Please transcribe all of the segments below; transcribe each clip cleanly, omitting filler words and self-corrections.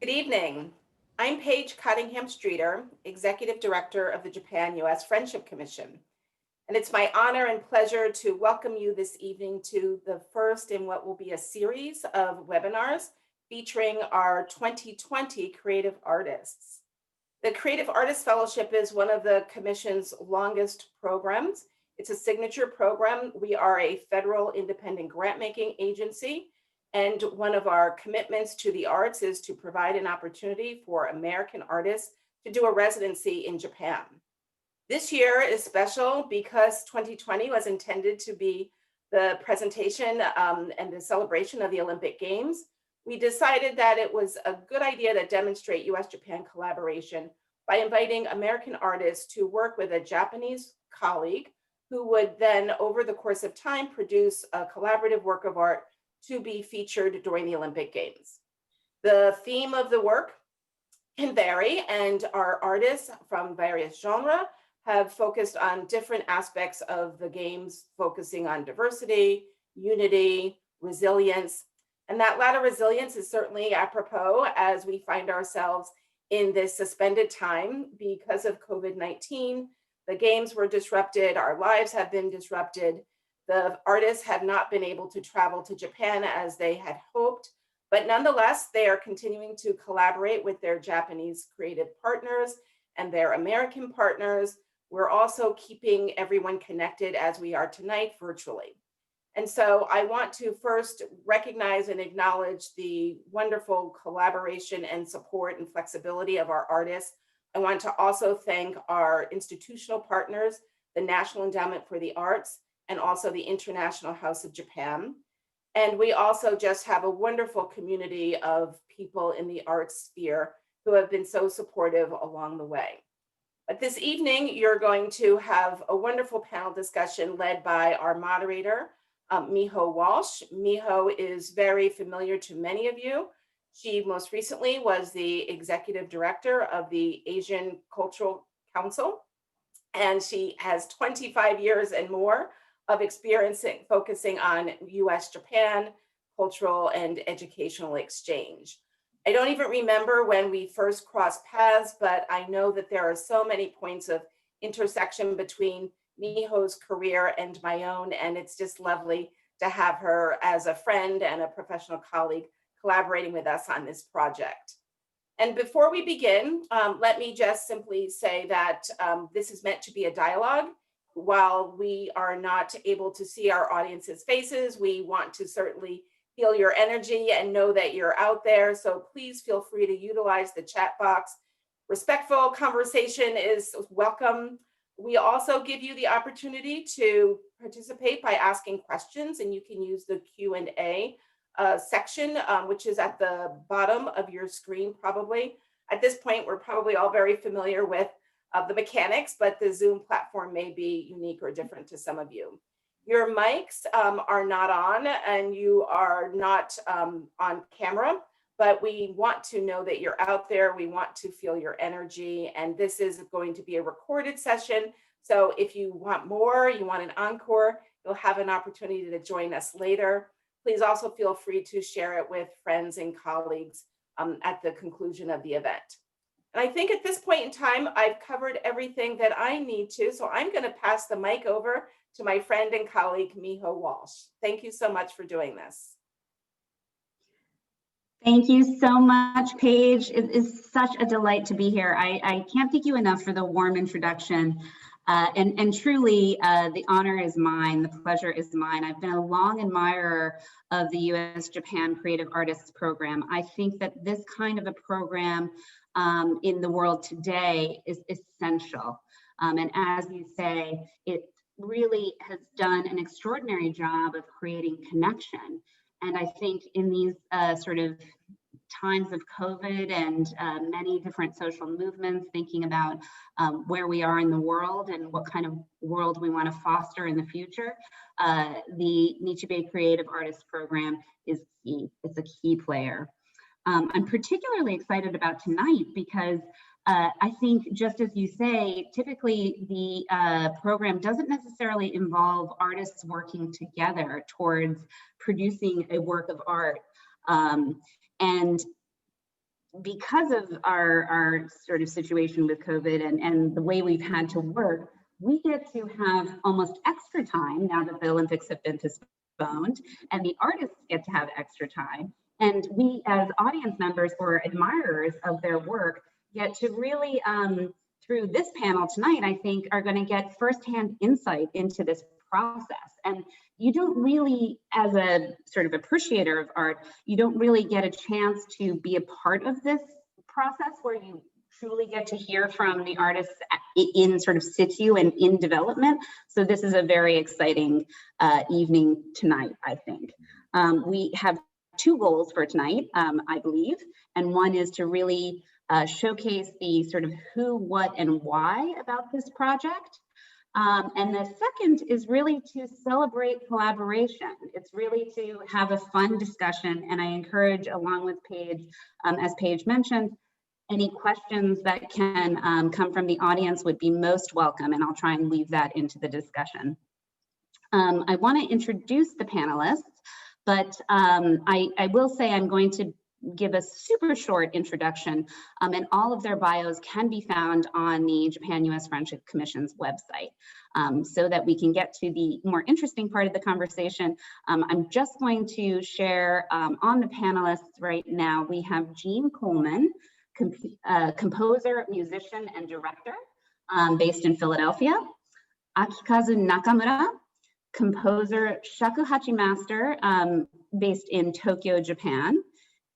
Good evening. I'm Paige Cottingham Streeter, Executive Director of the Japan-U.S. Friendship Commission, and it's my honor and pleasure to welcome you this evening to the first in what will be a series of webinars featuring our 2020 creative artists. The Creative Artists Fellowship is one of the Commission's longest programs. It's a signature program. We are a federal independent grant-making agency, and one of our commitments to the arts is to provide an opportunity for American artists to do a residency in Japan. This year is special because 2020 was intended to be the presentation and the celebration of the Olympic Games. We decided that it was a good idea to demonstrate U.S. Japan collaboration by inviting American artists to work with a Japanese colleague who would then, over the course of time, produce a collaborative work of art to be featured during the Olympic Games. The theme of the work can vary, and our artists from various genres have focused on different aspects of the Games, focusing on diversity, unity, resilience. And that latter resilience is certainly apropos as we find ourselves in this suspended time because of COVID-19. The Games were disrupted, our lives have been disrupted. The artists have not been able to travel to Japan as they had hoped, but nonetheless, they are continuing to collaborate with their Japanese creative partners and their American partners. We're also keeping everyone connected as we are tonight virtually. And so I want to first recognize and acknowledge the wonderful collaboration and support and flexibility of our artists. I want to also thank our institutional partners, the National Endowment for the Arts, and also the International House of Japan. And we also just have a wonderful community of people in the arts sphere who have been so supportive along the way. But this evening, you're going to have a wonderful panel discussion led by our moderator, Miho Walsh. Miho is very familiar to many of you. She most recently was the executive director of the Asian Cultural Council, and she has 25 years and more of experience focusing on U.S. Japan cultural and educational exchange. I don't even remember when we first crossed paths, but I know that there are so many points of intersection between Miho's career and my own, and it's just lovely to have her as a friend and a professional colleague collaborating with us on this project. And before we begin, let me just simply say that this is meant to be a dialogue. While we are not able to see our audience's faces, we want to certainly feel your energy and know that you're out there. So please feel free to utilize the chat box. Respectful conversation is welcome. We also give you the opportunity to participate by asking questions, and you can use the Q&A section, which is at the bottom of your screen probably. At this point, we're probably all very familiar with the mechanics, but the Zoom platform may be unique or different to some of you. Your mics are not on and you are not on camera, but we want to know that you're out there. We want to feel your energy, and this is going to be a recorded session. So if you want more, you want an encore, you'll have an opportunity to join us later. Please also feel free to share it with friends and colleagues at the conclusion of the event. And I think at this point in time, I've covered everything that I need to, so I'm going to pass the mic over to my friend and colleague, Miho Walsh. Thank you so much for doing this. Thank you so much, Paige. It is such a delight to be here. I can't thank you enough for the warm introduction. And truly, the honor is mine, the pleasure is mine. I've been a long admirer of the U.S. Japan Creative Artists Program. I think that this kind of a program in the world today is essential. And as you say, it really has done an extraordinary job of creating connection. And I think in these sort of times of COVID and many different social movements, thinking about where we are in the world and what kind of world we want to foster in the future, the NichiBei Creative Artists Program is key. It's a key player. I'm particularly excited about tonight because I think, just as you say, typically the program doesn't necessarily involve artists working together towards producing a work of art. And because of our sort of situation with COVID and the way we've had to work, we get to have almost extra time now that the Olympics have been postponed, and the artists get to have extra time. And we, as audience members or admirers of their work, get to really, through this panel tonight, I think, are going to get firsthand insight into this process. And you don't really, as a sort of appreciator of art, you don't really get a chance to be a part of this process where you truly get to hear from the artists in sort of situ and in development. So this is a very exciting evening tonight, I think. We have two goals for tonight, I believe, and one is to really showcase the sort of who, what, and why about this project. And the second is really to celebrate collaboration. It's really to have a fun discussion, and I encourage, along with Paige, as Paige mentioned, any questions that can come from the audience would be most welcome, and I'll try and weave that into the discussion. I want to introduce the panelists, but I will say I'm going to give a super short introduction, and all of their bios can be found on the Japan-U.S. Friendship Commission's website. So that we can get to the more interesting part of the conversation, I'm just going to share on the panelists right now. We have Jean Coleman, composer, musician, and director based in Philadelphia. Akikazu Nakamura, composer, shakuhachi master based in Tokyo, Japan.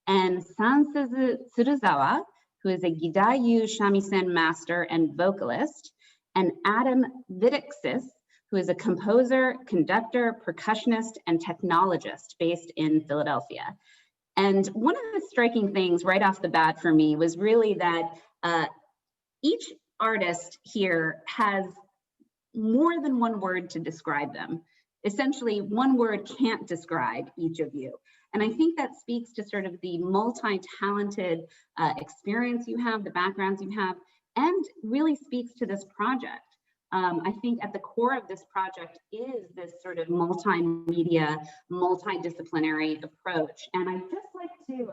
And Sansuzu Tsuruzawa, who is a Gidai-yu shamisen master and vocalist. And Adam Vidiksis, who is a composer, conductor, percussionist, and technologist based in Philadelphia. And one of the striking things right off the bat for me was really that each artist here has more than one word to describe them. Essentially, one word can't describe each of you. And I think that speaks to sort of the multi-talented experience you have, the backgrounds you have, and really speaks to this project. I think at the core of this project is this sort of multimedia, multidisciplinary approach. And I'd just like to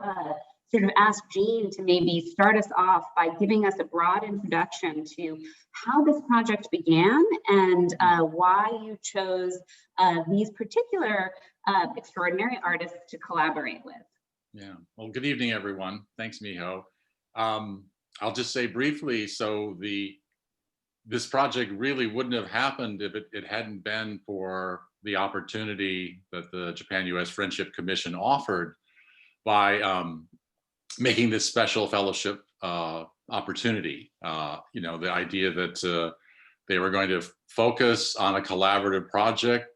sort of ask Jean to maybe start us off by giving us a broad introduction to how this project began and why you chose these particular extraordinary artists to collaborate with. Yeah, well, good evening, everyone. Thanks, Miho. I'll just say briefly, so this project really wouldn't have happened if it hadn't been for the opportunity that the Japan-U.S. Friendship Commission offered by making this special fellowship opportunity. You know, the idea that they were going to focus on a collaborative project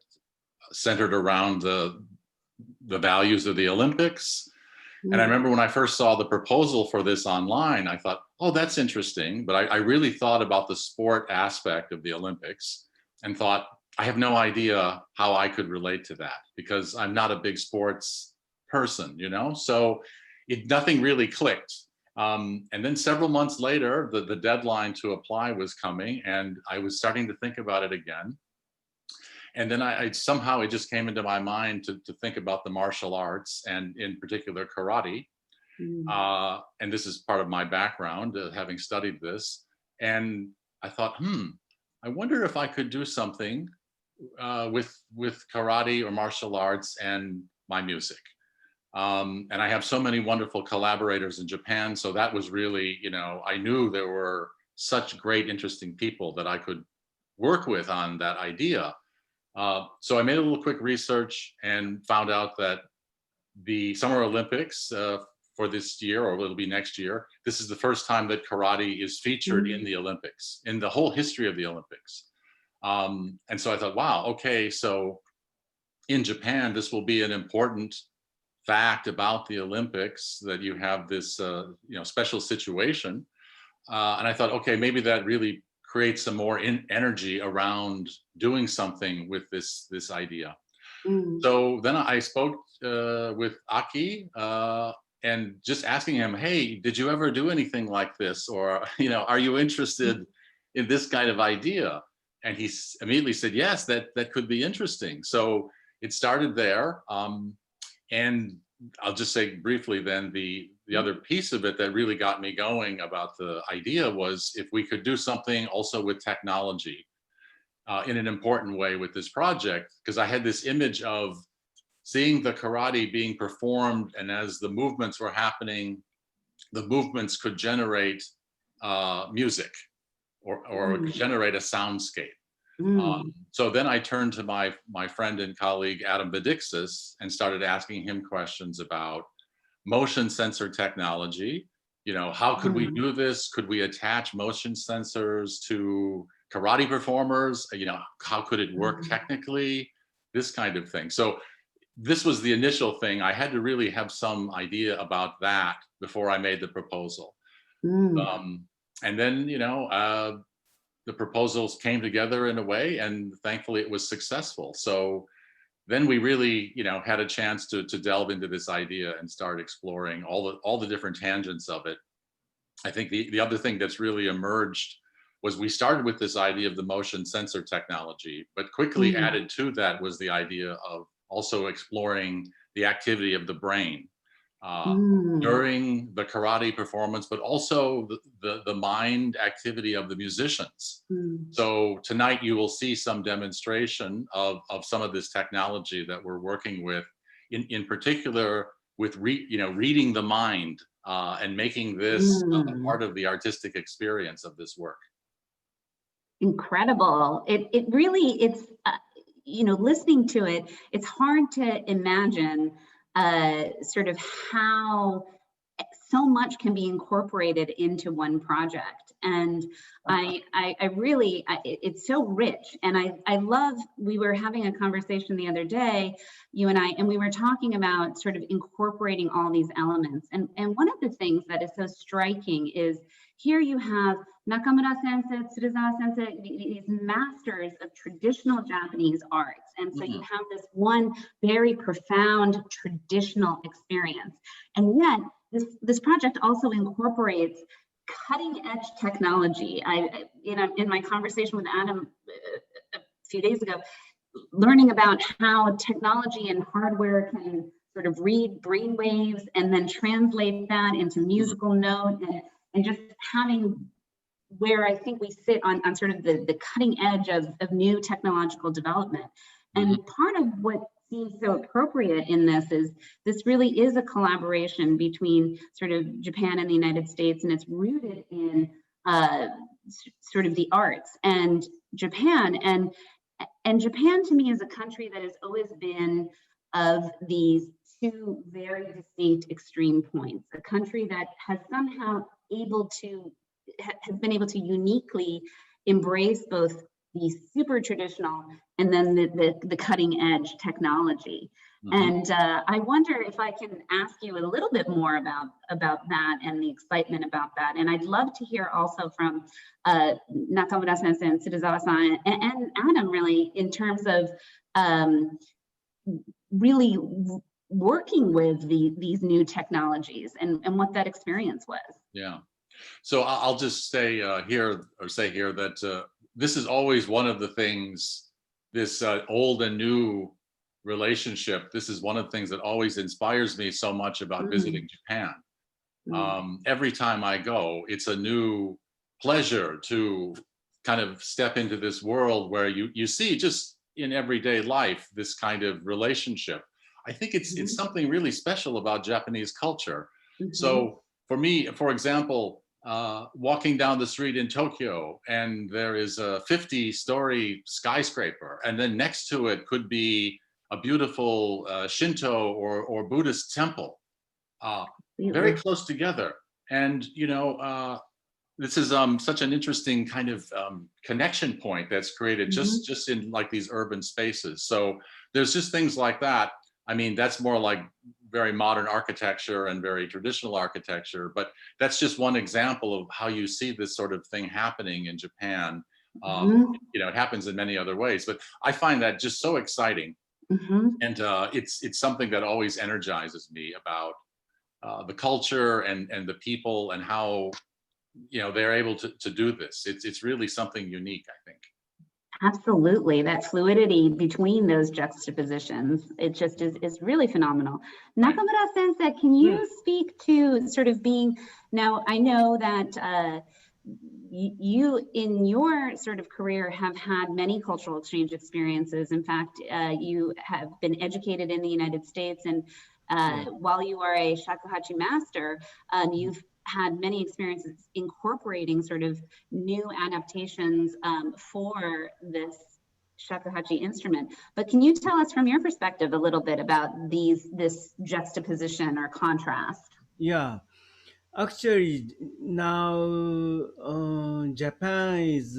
centered around the values of the Olympics. And I remember when I first saw the proposal for this online, I thought, oh, that's interesting. But I really thought about the sport aspect of the Olympics and thought, I have no idea how I could relate to that because I'm not a big sports person, you know? So nothing really clicked. And then several months later, the deadline to apply was coming and I was starting to think about it again. And then I somehow it just came into my mind to think about the martial arts and in particular karate. And this is part of my background, having studied this. And I thought, I wonder if I could do something with karate or martial arts and my music. And I have so many wonderful collaborators in Japan. So that was really, you know, I knew there were such great, interesting people that I could work with on that idea. So I made a little quick research and found out that the Summer Olympics for this year, or it'll be next year, this is the first time that karate is featured in the Olympics, in the whole history of the Olympics. And so I thought, wow, okay, so in Japan, this will be an important fact about the Olympics that you have this you know, special situation. And I thought, okay, maybe that really create some more energy around doing something with this idea. So then I spoke with Aki and just asking him, hey, did you ever do anything like this? Or, you know, are you interested in this kind of idea? And he immediately said, yes, that could be interesting. So it started there. And I'll just say briefly then, the other piece of it that really got me going about the idea was if we could do something also with technology in an important way with this project, because I had this image of seeing the karate being performed, and as the movements were happening, the movements could generate music or generate a soundscape. So then I turned to my friend and colleague, Adam Vidiksis, and started asking him questions about motion sensor technology. You know, how could we do this? Could we attach motion sensors to karate performers? You know, how could it work technically? This kind of thing. So this was the initial thing. I had to really have some idea about that before I made the proposal. And then, you know, the proposals came together in a way, and thankfully it was successful. So then we really, you know, had a chance to delve into this idea and start exploring all the different tangents of it. I think the other thing that's really emerged was we started with this idea of the motion sensor technology, but quickly added to that was the idea of also exploring the activity of the brain during the karate performance, but also the mind activity of the musicians. So tonight you will see some demonstration of some of this technology that we're working with, in particular with reading the mind and making this a part of the artistic experience of this work. Incredible. It really, it's, you know, listening to it, it's hard to imagine sort of how so much can be incorporated into one project. And I really, it's so rich. And I love, we were having a conversation the other day, you and I, and we were talking about sort of incorporating all these elements. And one of the things that is so striking is here you have Nakamura sensei, Tsuruzawa sensei, these masters of traditional Japanese arts. And so you have this one very profound traditional experience. And yet this project also incorporates cutting edge technology. In my conversation with Adam a few days ago, learning about how technology and hardware can sort of read brain waves and then translate that into musical note, and just having where I think we sit on sort of the cutting edge of new technological development. And part of what seems so appropriate in this is this really is a collaboration between sort of Japan and the United States, and it's rooted in sort of the arts and Japan. And Japan to me is a country that has always been of these two very distinct extreme points, a country that has somehow has been able to uniquely embrace both the super traditional and then the cutting edge technology. And I wonder if I can ask you a little bit more about that and the excitement about that. And I'd love to hear also from Nakamura sensei and Tsuruzawa-san and Adam, really, in terms of really working with these new technologies and what that experience was. Yeah. So I'll just say here that this is always one of the things, this old and new relationship. This is one of the things that always inspires me so much about visiting Japan. Every time I go, it's a new pleasure to kind of step into this world where you see just in everyday life this kind of relationship. I think it's something really special about Japanese culture. So for me, for example, walking down the street in Tokyo, and there is a 50-story skyscraper, and then next to it could be a beautiful Shinto or Buddhist temple, very close together. And you know, this is such an interesting kind of connection point that's created just in like these urban spaces. So there's just things like that. I mean, that's more like very modern architecture and very traditional architecture, but that's just one example of how you see this sort of thing happening in Japan. You know, it happens in many other ways, but I find that just so exciting. And it's something that always energizes me about the culture and the people and how, you know, they're able to do this. It's really something unique, I think. Absolutely, that fluidity between those juxtapositions, it just is really phenomenal. Nakamura Sensei, can you speak to sort of being, now I know that you in your sort of career have had many cultural exchange experiences. In fact, you have been educated in the United States, and while you are a shakuhachi master, you've had many experiences incorporating sort of new adaptations for this shakuhachi instrument. But can you tell us from your perspective a little bit about this juxtaposition or contrast? Yeah, actually, now Japan is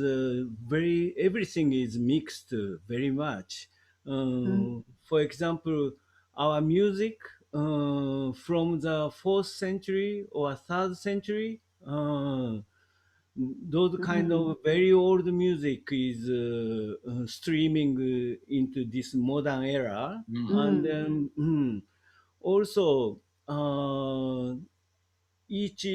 very, everything is mixed very much. For example, our music from the fourth century or third century, those kind of very old music is streaming into this modern era, and then also. Each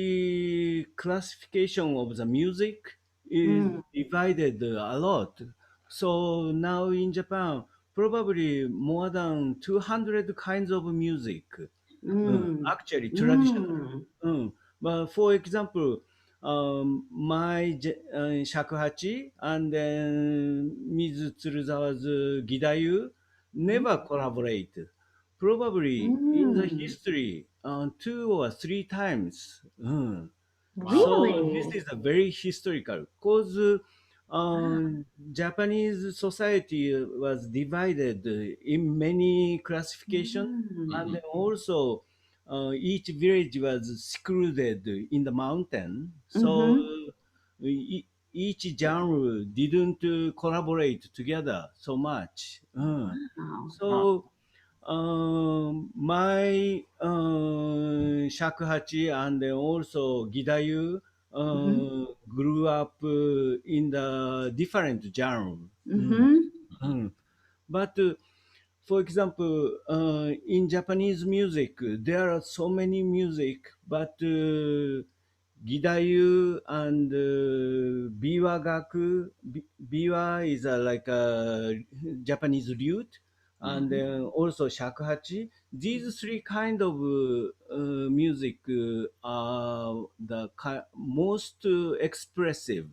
classification of the music is divided a lot. So now in Japan, probably more than 200 kinds of music, actually traditional. But for example, shakuhachi and then Ms. Tsuruzawa's gidayu never collaborate. Probably in the history, two or three times. So this Really? is a very historical because Japanese society was divided in many classifications, and then also each village was secluded in the mountain. So each genre didn't collaborate together so much. Wow. So my shakuhachi and then also gidayu grew up in the different genre. But for example, in Japanese music, there are so many music, but gidayu and biwa gaku, biwa is like a Japanese lute, and then also shakuhachi. These three kind of music are the most expressive.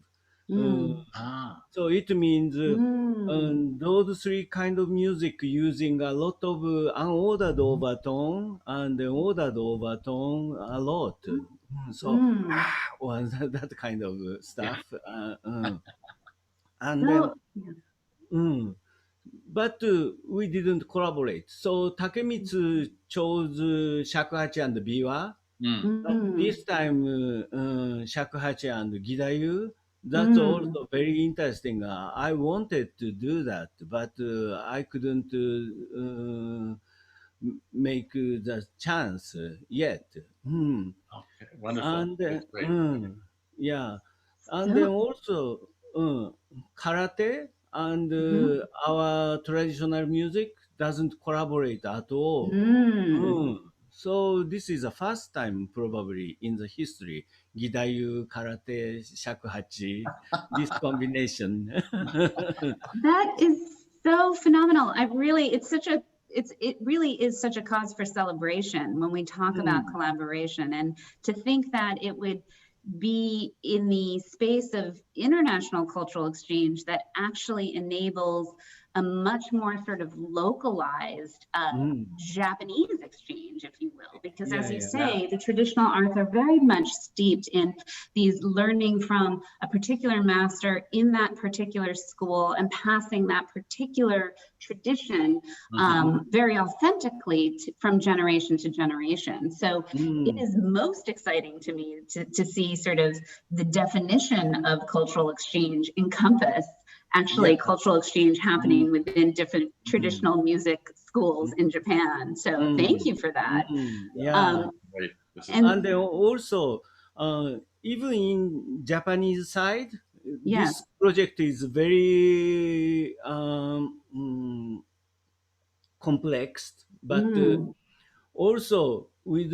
Uh, so it means those three kind of music using a lot of unordered overtone and ordered overtone a lot. So well, that kind of stuff. And then, So, but we didn't collaborate. So Takemitsu chose shakuhachi and biwa. But this time, shakuhachi and gidayu, that's also very interesting. I wanted to do that, but I couldn't make the chance yet. Okay, wonderful. And That's great. yeah, and then so, also karate and our traditional music doesn't collaborate at all. So this is the first time probably in the history, Gidayu, Karate, Shakuhachi, this combination. that is so phenomenal. It really is such a cause for celebration when we talk about collaboration, and to think that it would be in the space of international cultural exchange that actually enables a much more sort of localized Japanese exchange, if you will, because Yeah, as you yeah. say, the traditional arts are very much steeped in these learning from a particular master in that particular school and passing that particular tradition very authentically from generation to generation. So it is most exciting to me to see sort of the definition of cultural exchange encompass actually cultural exchange happening within different traditional music schools in Japan. So thank you for that. Yeah. Great. This is And then also, even in Japanese side, Yes. this project is very complex, but also with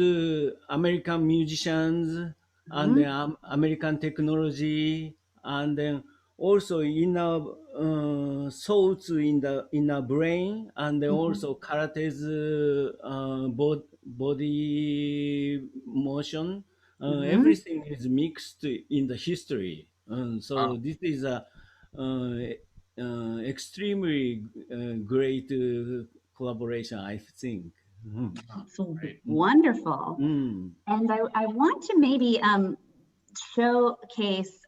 American musicians and American technology, and then also inner thoughts in the brain, and then Mhm. also karate's body motion. Mhm. Everything is mixed in the history, and so Wow. this is a extremely great collaboration, I think. Mhm. It's Right. wonderful. Mm. And I want to maybe showcase,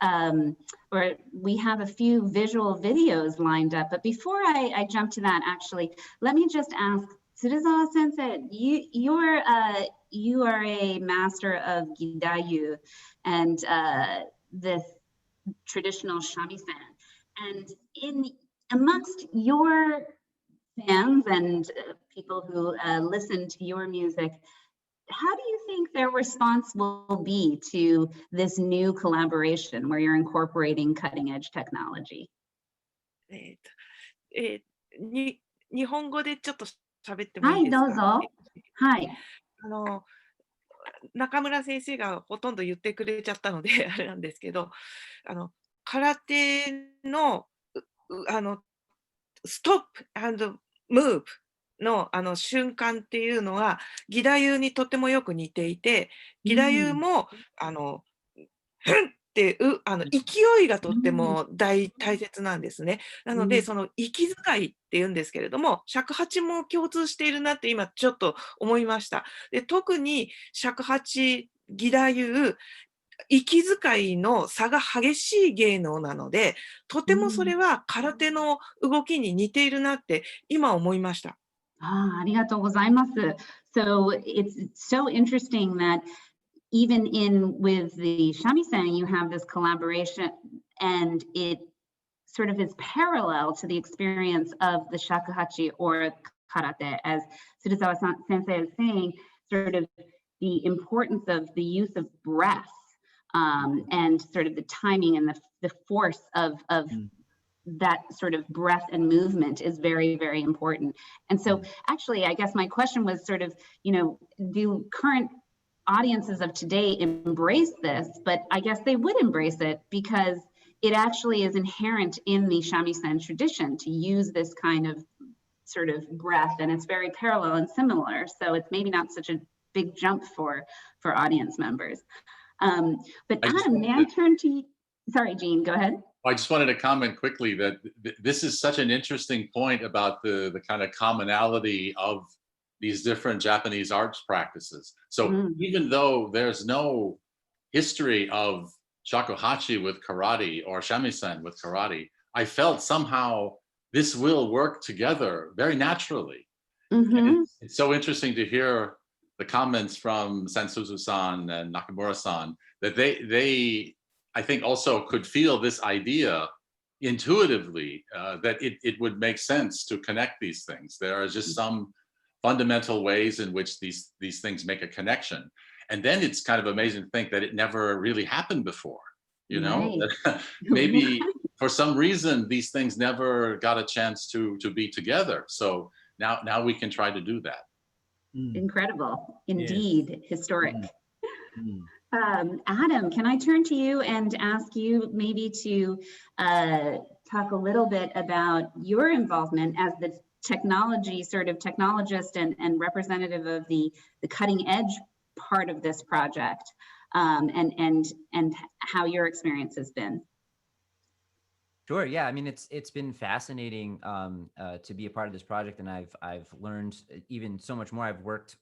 or we have a few visual videos lined up, but before I jump to that, actually, let me just ask, Tsuruzawa Sensei, you are a master of Gidayu and this traditional shamisen. And amongst your fans and people who listen to your music, how do you think their response will be to this new collaboration where you're incorporating cutting edge technology? えっと、え日本語でちょっと喋ってもはい、いいですか？どうぞ。はい。あの、中村先生がほとんど言ってくれちゃったのであれなんですけど、あの、空手の、ストップアンドムーブの、瞬間っていうのは、義太夫にとてもよく似ていて、義太夫も、ふんって勢いがとっても大切なんですね。なので、その息遣いっていうんですけれども、尺八も共通しているなって今ちょっと思いました。で、特に尺八、義太夫、息遣いの差が激しい芸能なので、とてもそれは空手の動きに似ているなって今思いました。ありがとうございます。So it's so interesting that even with the shamisen, you have this collaboration and it sort of is parallel to the experience of the shakuhachi or karate, as Tsuruzawa sensei is saying, sort of the importance of the use of breath and sort of the timing and the force of that sort of breath and movement is very, very important. And so actually, I guess my question was sort of, do current audiences of today embrace this? But I guess they would embrace it because it actually is inherent in the shamisen tradition to use this kind of sort of breath, and it's very parallel and similar. So it's maybe not such a big jump for audience members. But Adam, may I turn to you? Sorry, Jean, go ahead. I just wanted to comment quickly that this is such an interesting point about the kind of commonality of these different Japanese arts practices. So even though there's no history of shakuhachi with karate or shamisen with karate, I felt somehow this will work together very naturally. And it's so interesting to hear the comments from Sansuzu-san and Nakamura-san that they I think also could feel this idea intuitively that it would make sense to connect these things. There are just some fundamental ways in which these things make a connection. And then it's kind of amazing to think that it never really happened before, Right. Maybe for some reason, these things never got a chance to be together. So now we can try to do that. Incredible, indeed, historic. Mm. Adam, can I turn to you and ask you maybe to talk a little bit about your involvement as the technologist and representative of the cutting edge part of this project, and how your experience has been? Sure. Yeah. I mean, it's been fascinating to be a part of this project, and I've learned even so much more. I've worked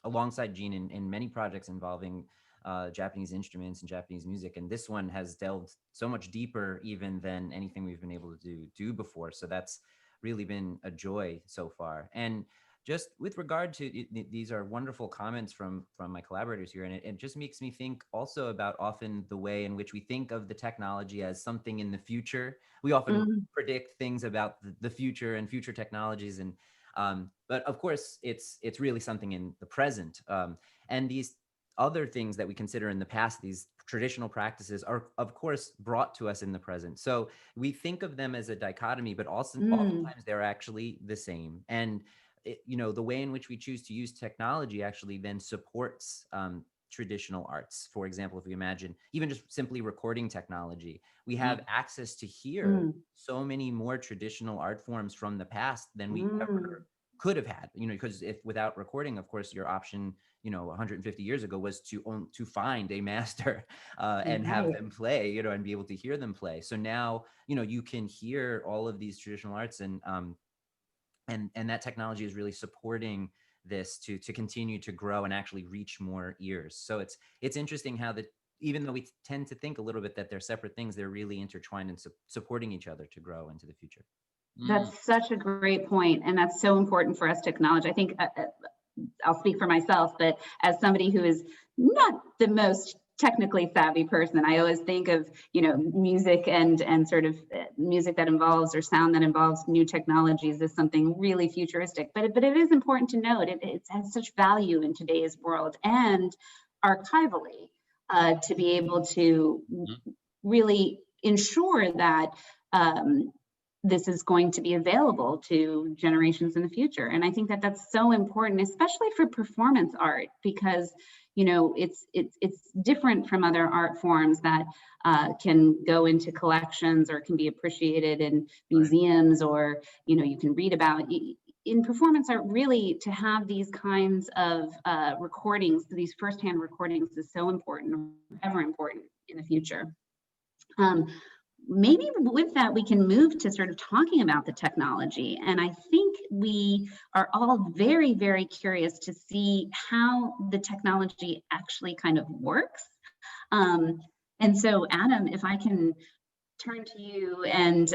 alongside Jean in many projects involving Japanese instruments and Japanese music, and this one has delved so much deeper even than anything we've been able to do before. So that's really been a joy so far. And just with regard to these are wonderful comments from my collaborators here, and it just makes me think also about often the way in which we think of the technology as something in the future. We often predict things about the future and future technologies, and but of course it's really something in the present. And these other things that we consider in the past, these traditional practices, are of course brought to us in the present. So we think of them as a dichotomy, but also oftentimes they're actually the same. And the way in which we choose to use technology actually then supports traditional arts. For example, if we imagine even just simply recording technology, we have access to hear so many more traditional art forms from the past than we ever could have had, because if without recording, of course, your option, 150 years ago was to find a master and have them play, and be able to hear them play. So now, you can hear all of these traditional arts, and that technology is really supporting this to continue to grow and actually reach more ears. So it's interesting how even though we tend to think a little bit that they're separate things, they're really intertwined and supporting each other to grow into the future. That's such a great point, and that's so important for us to acknowledge. I think I'll speak for myself, but as somebody who is not the most technically savvy person, I always think of music and sort of music that involves or sound that involves new technologies as something really futuristic. But it is important to note it has such value in today's world and archivally to be able to really ensure that this is going to be available to generations in the future. And I think that that's so important, especially for performance art, because it's different from other art forms that can go into collections or can be appreciated in museums, or you can read about. In performance art, really, to have these kinds of recordings, these firsthand recordings, is so important, ever important in the future. Maybe with that, we can move to sort of talking about the technology. And I think we are all very, very curious to see how the technology actually kind of works. And so, Adam, if I can turn to you and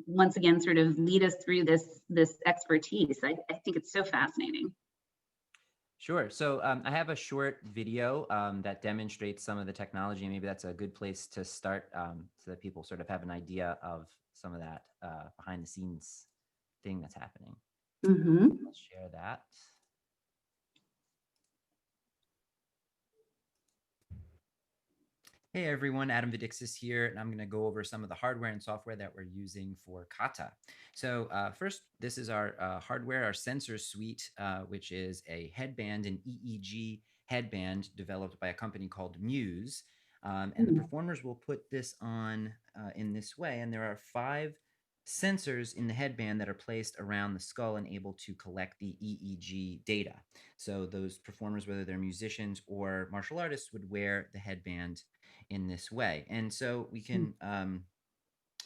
once again, sort of lead us through this expertise. I think it's so fascinating. Sure. So I have a short video that demonstrates some of the technology. Maybe that's a good place to start so that people sort of have an idea of some of that behind the scenes thing that's happening. I'll share that. Hey everyone, Adam Vidiksis here, and I'm going to go over some of the hardware and software that we're using for KATA. So first, this is our hardware, our sensor suite, which is a headband, an EEG headband developed by a company called Muse. And the performers will put this on in this way, and there are 5 sensors in the headband that are placed around the skull and able to collect the EEG data. So those performers, whether they're musicians or martial artists, would wear the headband in this way. And so we can,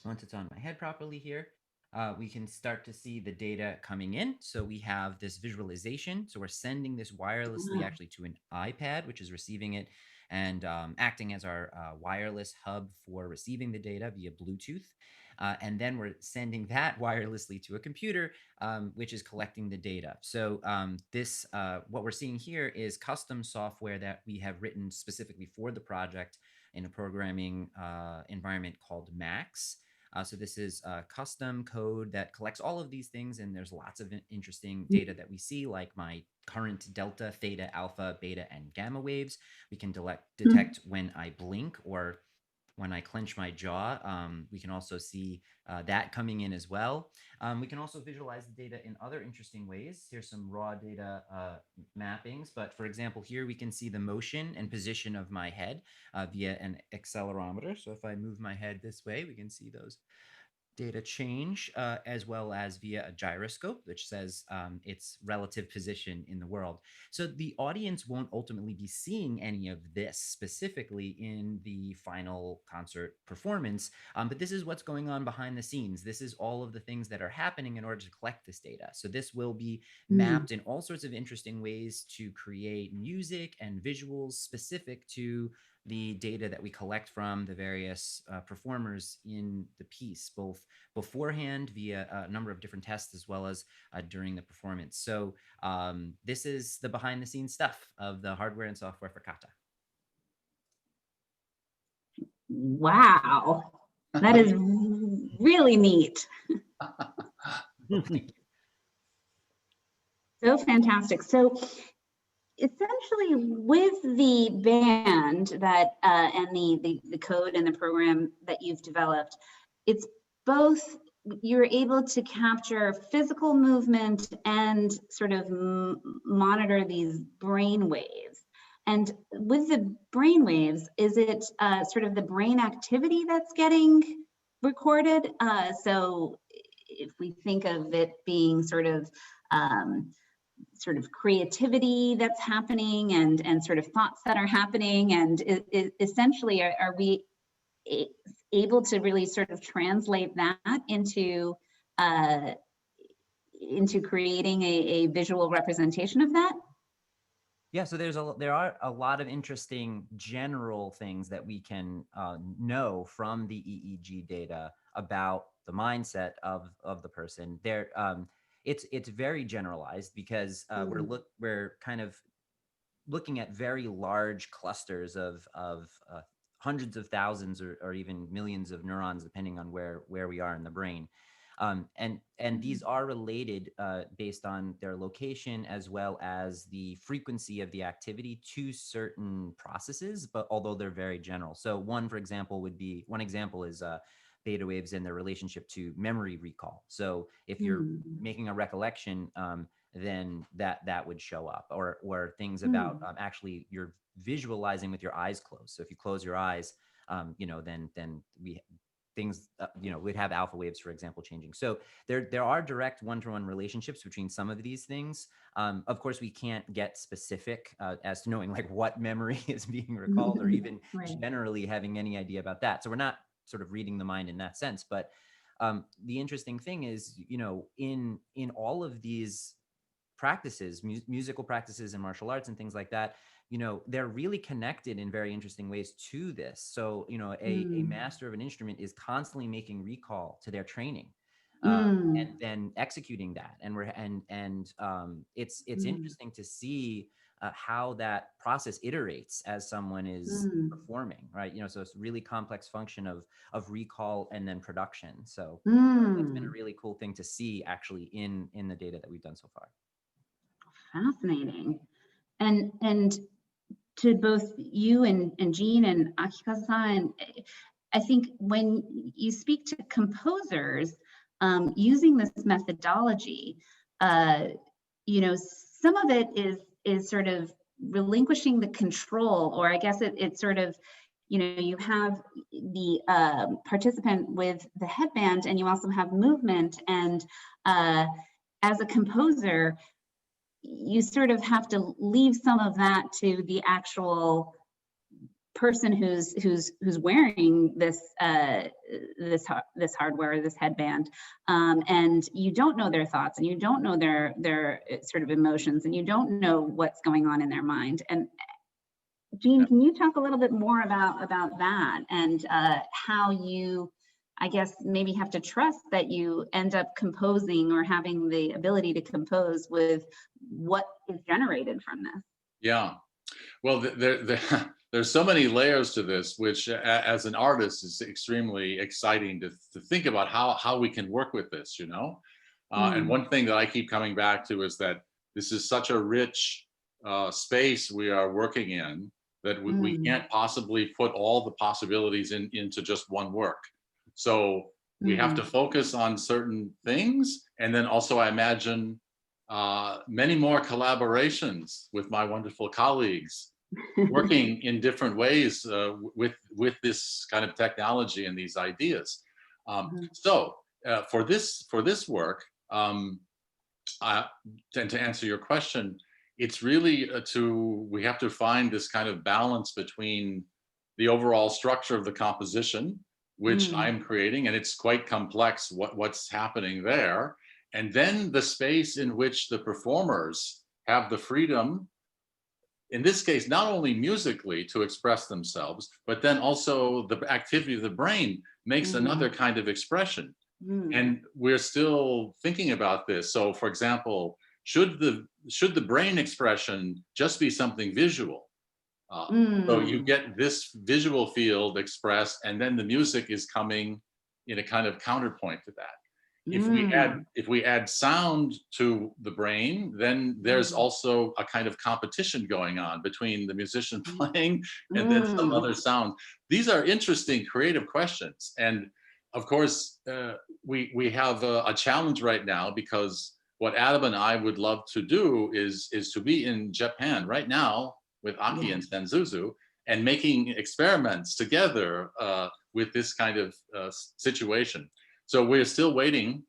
once it's on my head properly here, we can start to see the data coming in. So we have this visualization. So we're sending this wirelessly actually to an iPad, which is receiving it and acting as our wireless hub for receiving the data via Bluetooth. And then we're sending that wirelessly to a computer, which is collecting the data. So what we're seeing here is custom software that we have written specifically for the project in a programming environment called Max. So this is custom code that collects all of these things, and there's lots of interesting data that we see, like my current delta, theta, alpha, beta, and gamma waves. We can detect when I blink or when I clench my jaw. We can also see that coming in as well. We can also visualize the data in other interesting ways. Here's some raw data mappings, but for example, here we can see the motion and position of my head via an accelerometer. So if I move my head this way, we can see those data change, as well as via a gyroscope, which says its relative position in the world. So the audience won't ultimately be seeing any of this specifically in the final concert performance, but this is what's going on behind the scenes. This is all of the things that are happening in order to collect this data. So this will be mapped in all sorts of interesting ways to create music and visuals specific to the data that we collect from the various performers in the piece, both beforehand via a number of different tests as well as during the performance. So this is the behind the scenes stuff of the hardware and software for KATA. Wow, that is really neat. So fantastic. So essentially, with the band that and the code and the program that you've developed, it's both, you're able to capture physical movement and sort of monitor these brain waves. And with the brain waves, is it sort of the brain activity that's getting recorded? So if we think of it being sort of creativity that's happening and sort of thoughts that are happening, and essentially are we able to really sort of translate that into creating a visual representation of that? Yeah, so there are a lot of interesting general things that we can know from the EEG data about the mindset of the person. It's very generalized because we're kind of looking at very large clusters of hundreds of thousands or even millions of neurons, depending on where we are in the brain. And these are related based on their location as well as the frequency of the activity to certain processes, but although they're very general. So one example is beta waves and their relationship to memory recall. So if you're making a recollection, then that would show up, or things about actually you're visualizing with your eyes closed. So if you close your eyes, then we'd have alpha waves, for example, changing. So there are direct one-to-one relationships between some of these things. Of course, we can't get specific as to knowing like what memory is being recalled, or even generally having any idea about that. So we're not sort of reading the mind in that sense. But the interesting thing is, in all of these practices, musical practices and martial arts and things like that, they're really connected in very interesting ways to this. So, a master of an instrument is constantly making recall to their training and then executing that. And it's interesting to see how that process iterates as someone is performing, right? So it's a really complex function of recall and then production. So it's been a really cool thing to see actually in the data that we've done so far. Fascinating. And to both you and Jean and Akikazu-san, I think when you speak to composers using this methodology, some of it is sort of relinquishing the control, or I guess it's sort of, you have the participant with the headband, and you also have movement, and as a composer, you sort of have to leave some of that to the actual person who's wearing this hardware, this headband, and you don't know their thoughts, and you don't know their sort of emotions, and you don't know what's going on in their mind. And Jean, can you talk a little bit more about that, and how you, I guess, maybe have to trust that you end up composing or having the ability to compose with what is generated from this? Yeah, well, there's so many layers to this, which as an artist is extremely exciting to think about how we can work with this, And one thing that I keep coming back to is that this is such a rich space we are working in that we can't possibly put all the possibilities into just one work. So we have to focus on certain things. And then also I imagine many more collaborations with my wonderful colleagues working in different ways with this kind of technology and these ideas. So for this work, and to answer your question, it's really we have to find this kind of balance between the overall structure of the composition, which I'm creating, and it's quite complex what's happening there. And then the space in which the performers have the freedom, in this case, not only musically to express themselves, but then also the activity of the brain makes another kind of expression. And we're still thinking about this. So for example, should the brain expression just be something visual? So you get this visual field expressed, and then the music is coming in a kind of counterpoint to that. If we add sound to the brain, then there's also a kind of competition going on between the musician playing and then some other sound. These are interesting creative questions, and of course we have a challenge right now, because what Adam and I would love to do is to be in Japan right now. with Aki Yeah. and Sansuzu and making experiments together with this kind of situation. So we're still waiting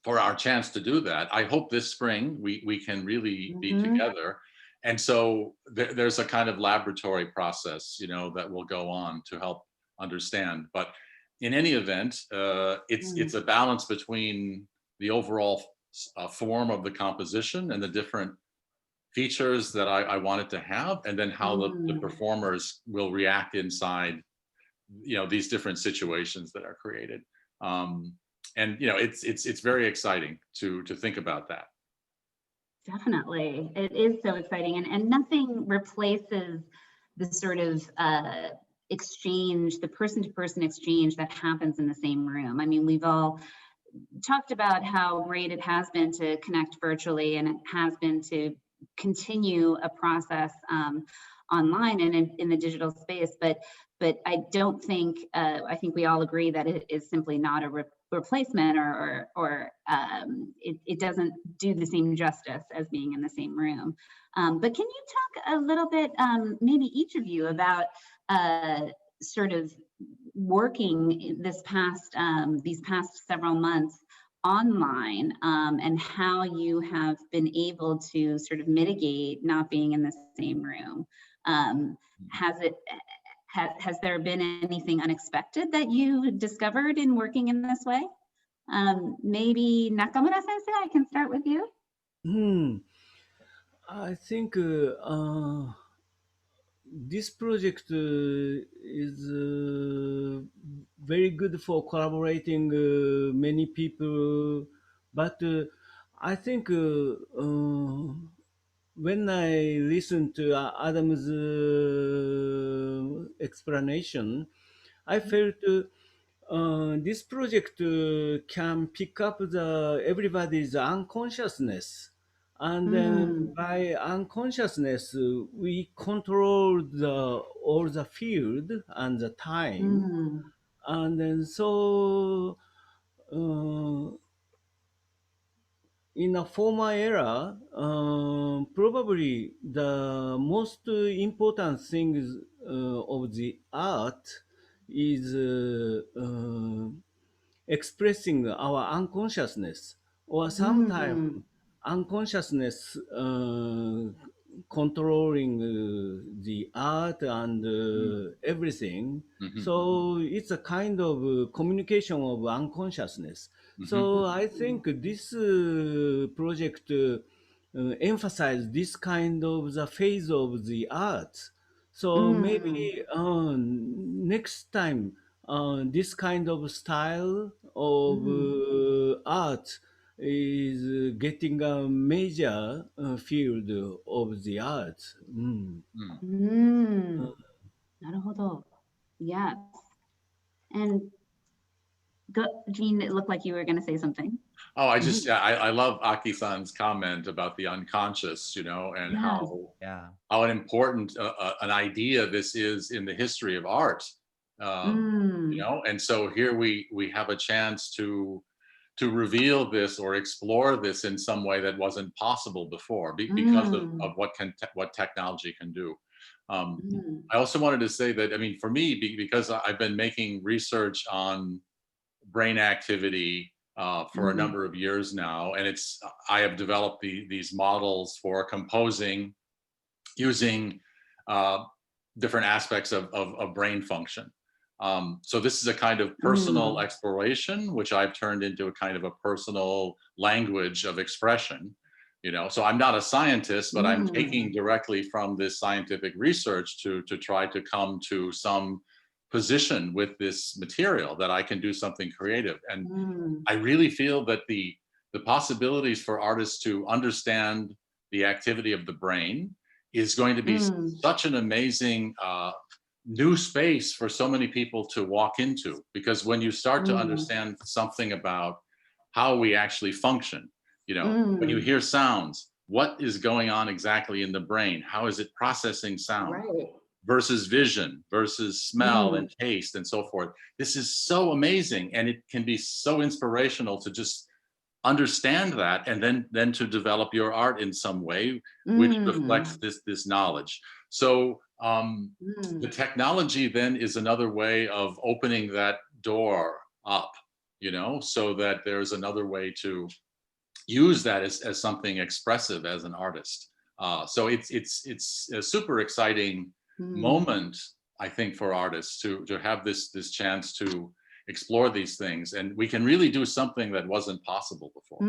for our chance to do that. I hope this spring we can really be together. And so there's a kind of laboratory process, you know, that will go on to help understand. But in any event, it's a balance between the overall form of the composition and the different features that I wanted to have, and then how the performers will react inside, you know, these different situations that are created. And you know, it's very exciting to think about that. Definitely. It is so exciting. And nothing replaces the sort of exchange, the person-to-person exchange that happens in the same room. I mean, we've all talked about how great it has been to connect virtually, and it has been to continue a process online and in the digital space. But I don't think, I think we all agree that it is simply not a replacement, or it doesn't do the same justice as being in the same room. But can you talk a little bit, maybe each of you, about sort of working these past several months online, and how you have been able to sort of mitigate not being in the same room? Has there been anything unexpected that you discovered in working in this way? Maybe Nakamura Sensei, I can start with you. I think this project is very good for collaborating many people, but I think when I listened to Adam's explanation, I felt this project can pick up everybody's unconsciousness, and then by unconsciousness we control all the field and the time, and then so in a former era, probably the most important things of the art is expressing our unconsciousness, or sometimes unconsciousness controlling the art and everything. So it's a kind of communication of unconsciousness. So I think this project emphasizes this kind of the phase of the art. So maybe next time this kind of style of art is getting a major field of the art. なるほど. Yes. And Jean, it looked like you were going to say something. Oh, I love Aki-san's comment about the unconscious, you know, and how an important an idea this is in the history of art, you know. And so here we have a chance to reveal this or explore this in some way that wasn't possible before because of what technology can do. I also wanted to say that, I mean, for me, because I've been making research on brain activity for a number of years now, and I have developed these models for composing using different aspects of brain function. So this is a kind of personal exploration, which I've turned into a kind of a personal language of expression, you know. So I'm not a scientist, but I'm taking directly from this scientific research to try to come to some position with this material that I can do something creative. And I really feel that the possibilities for artists to understand the activity of the brain is going to be such an amazing new space for so many people to walk into, because when you start to understand something about how we actually function, you know, when you hear sounds, what is going on exactly in the brain? How is it processing sound? Versus vision, versus smell and taste and so forth. This is so amazing, and it can be so inspirational to just understand that, and then to develop your art in some way which reflects this knowledge. So the technology then is another way of opening that door up, you know, so that there's another way to use that as something expressive as an artist. So it's a super exciting moment, I think, for artists to have this chance to explore these things, and we can really do something that wasn't possible before.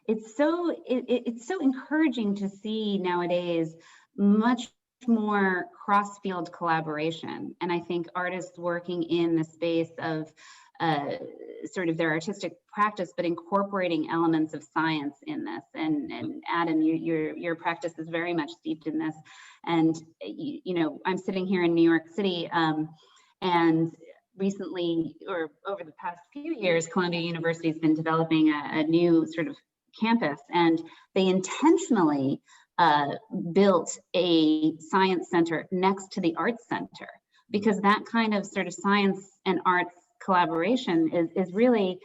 It's so encouraging to see nowadays much more cross-field collaboration, and I think artists working in the space of sort of their artistic practice, but incorporating elements of science in this. And Adam, your practice is very much steeped in this. And you know, I'm sitting here in New York City, and recently, or over the past few years, Columbia University has been developing a new sort of campus, and they intentionally built a science center next to the arts center, because that kind of sort of science and arts collaboration is really,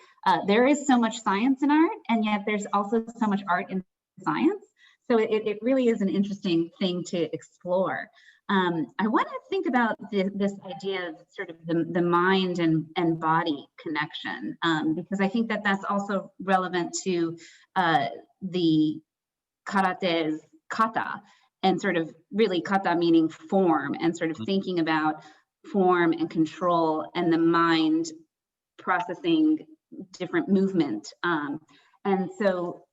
there is so much science in art, and yet there's also so much art in science. So it really is an interesting thing to explore. I want to think about this idea of sort of the mind and body connection, because I think that that's also relevant to the karate's kata, and sort of really kata meaning form, and sort of thinking about form and control and the mind processing different movement. And so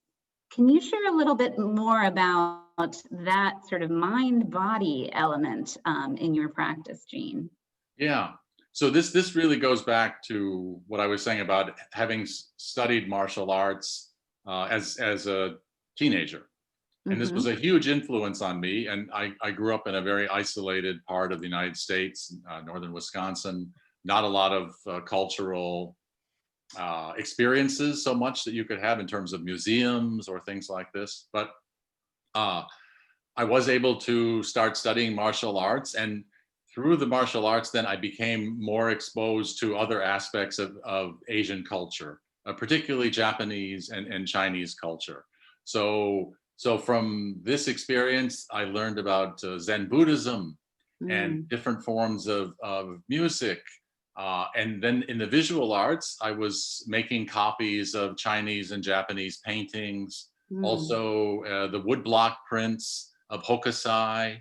can you share a little bit more about that sort of mind-body element in your practice, Gene? Yeah, so this really goes back to what I was saying about having studied martial arts as a teenager. And this was a huge influence on me. And I grew up in a very isolated part of the United States, northern Wisconsin, not a lot of cultural experiences so much that you could have in terms of museums or things like this. But I was able to start studying martial arts, and through the martial arts, then I became more exposed to other aspects of Asian culture, particularly Japanese and Chinese culture. So from this experience, I learned about Zen Buddhism and different forms of music. And then in the visual arts, I was making copies of Chinese and Japanese paintings, also the woodblock prints of Hokusai.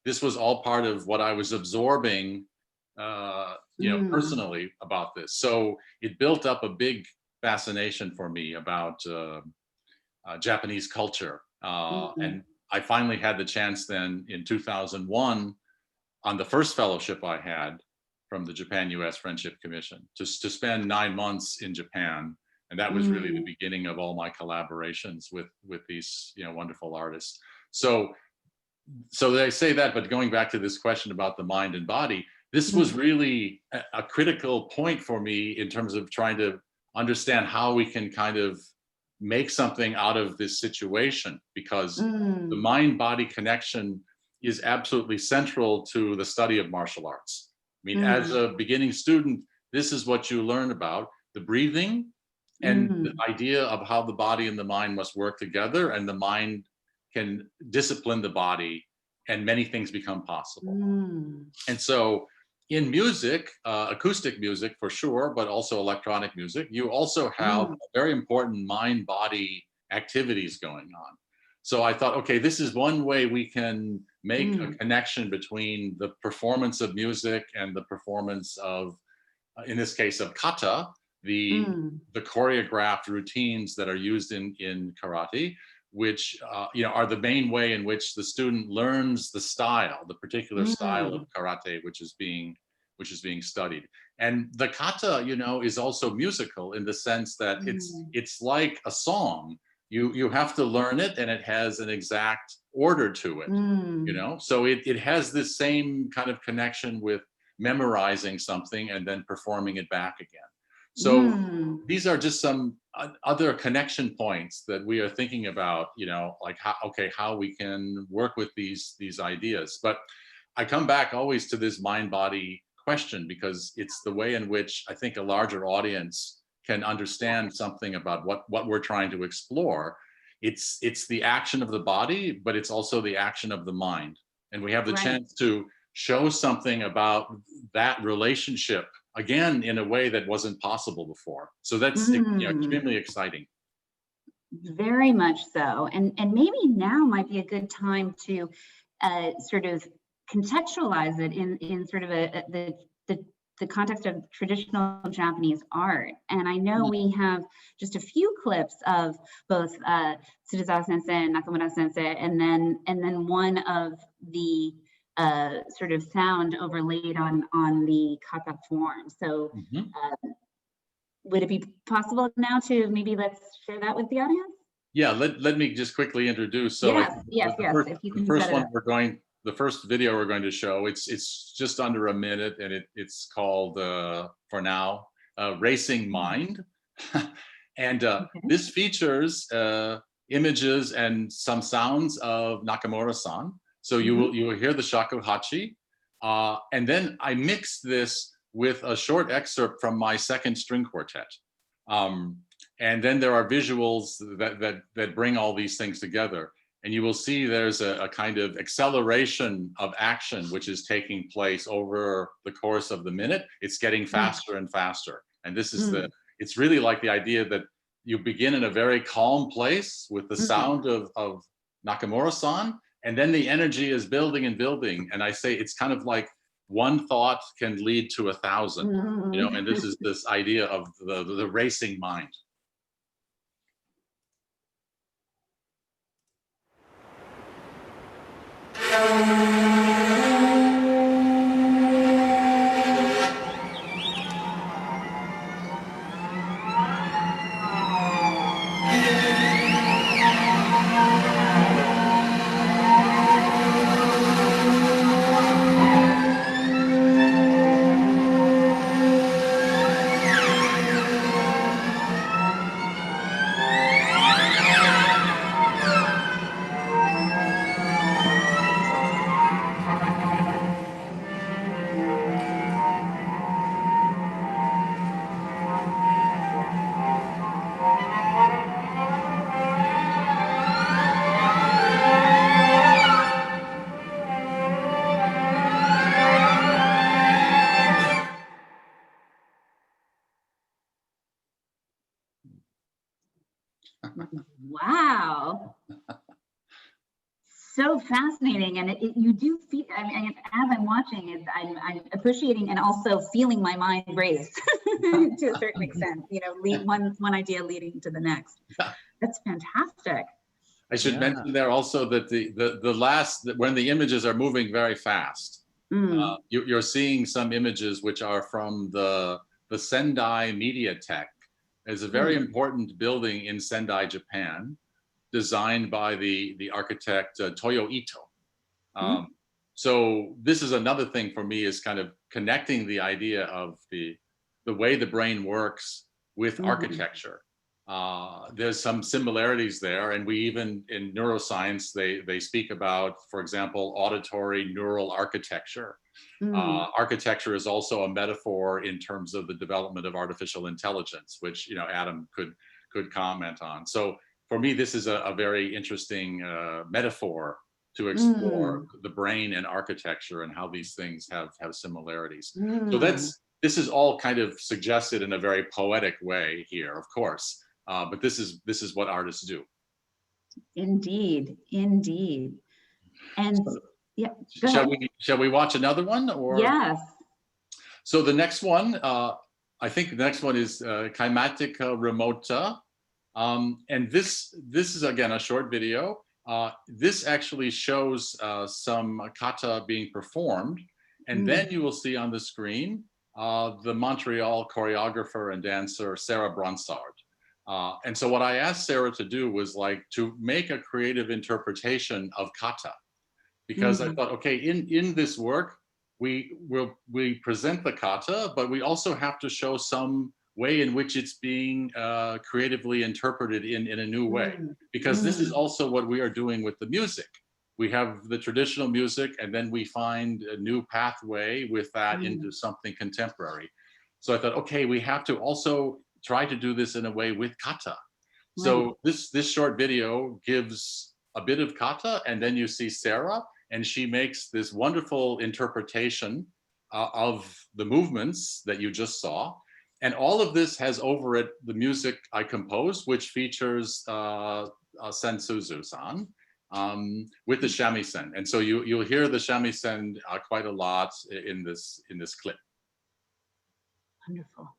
This was all part of what I was absorbing, you know, personally about this. So it built up a big fascination for me about Japanese culture. And I finally had the chance then in 2001 on the first fellowship I had from the Japan-U.S. Friendship Commission to spend 9 months in Japan. And that was really the beginning of all my collaborations with these, you know, wonderful artists. So they say that, but going back to this question about the mind and body, this was really a critical point for me in terms of trying to understand how we can kind of make something out of this situation, because the mind-body connection is absolutely central to the study of martial arts. I mean, as a beginning student, this is what you learn about: the breathing and the idea of how the body and the mind must work together, and the mind can discipline the body, and many things become possible. And so in music, acoustic music for sure, but also electronic music, you also have very important mind-body activities going on. So I thought, okay, this is one way we can make a connection between the performance of music and the performance of, in this case, of kata, the choreographed routines that are used in karate, which you know, are the main way in which the student learns the style, the particular style of karate, which is being studied. And the kata, you know, is also musical in the sense that it's like a song. You have to learn it, and it has an exact order to it. You know, so it has this same kind of connection with memorizing something and then performing it back again. So these are just some other connection points that we are thinking about, you know, like how we can work with these ideas. But I come back always to this mind-body question, because it's the way in which I think a larger audience can understand something about what we're trying to explore, it's the action of the body, but it's also the action of the mind. And we have the Right. chance to show something about that relationship again in a way that wasn't possible before. So that's extremely exciting. Very much so. And maybe now might be a good time to sort of contextualize it in sort of the context of traditional Japanese art. And I know we have just a few clips of both Tsuruzawa sensei and Nakamura sensei, and then one of the sort of sound overlaid on the kata form. So would it be possible now to maybe let's share that with the audience? Yeah, let me just quickly introduce. So yes. If you can the first video we're going to show, it's just under a minute, and it's called for now Racing Mind. And this features images and some sounds of Nakamura-san. So you will hear the shakuhachi, and then I mixed this with a short excerpt from my second string quartet. And then there are visuals that bring all these things together. And you will see there's a kind of acceleration of action which is taking place over the course of the minute. It's getting faster and faster. And this is it's really like the idea that you begin in a very calm place with the sound of Nakamura-san, and then the energy is building and building. And I say it's kind of like one thought can lead to 1,000, you know, and this is this idea of the racing mind. Wow. So fascinating. And you do feel, I mean, as I'm watching it, I'm appreciating and also feeling my mind race to a certain extent, you know, one idea leading to the next. That's fantastic. I should mention there also that the last, when the images are moving very fast, you're seeing some images which are from the Sendai Mediatek. It's a very important building in Sendai, Japan, designed by the architect Toyo Ito. So this is another thing for me, is kind of connecting the idea of the way the brain works with architecture. There's some similarities there, and we even in neuroscience they speak about, for example, auditory neural architecture. Architecture is also a metaphor in terms of the development of artificial intelligence, which, you know, Adam could comment on. So for me, this is a very interesting metaphor to explore the brain and architecture and how these things have similarities. So this is all kind of suggested in a very poetic way here, of course, but this is what artists do. Indeed. And yeah, shall we watch another one, or? Yes. So the next one, I think the next one is Kaimatica Remota. And this is, again, a short video. This actually shows some kata being performed. And then you will see on the screen the Montreal choreographer and dancer, Sarah Bronsard. And so what I asked Sarah to do was to make a creative interpretation of kata. Because I thought, okay, in this work, we present the kata, but we also have to show some way in which it's being creatively interpreted in a new way. Because this is also what we are doing with the music. We have the traditional music, and then we find a new pathway with that into something contemporary. So I thought, okay, we have to also try to do this in a way with kata. So this short video gives a bit of kata, and then you see Sarah, and she makes this wonderful interpretation of the movements that you just saw. And all of this has over it the music I composed, which features Sansuzu-san with the shamisen. And so you'll hear the shamisen quite a lot in this clip. Wonderful.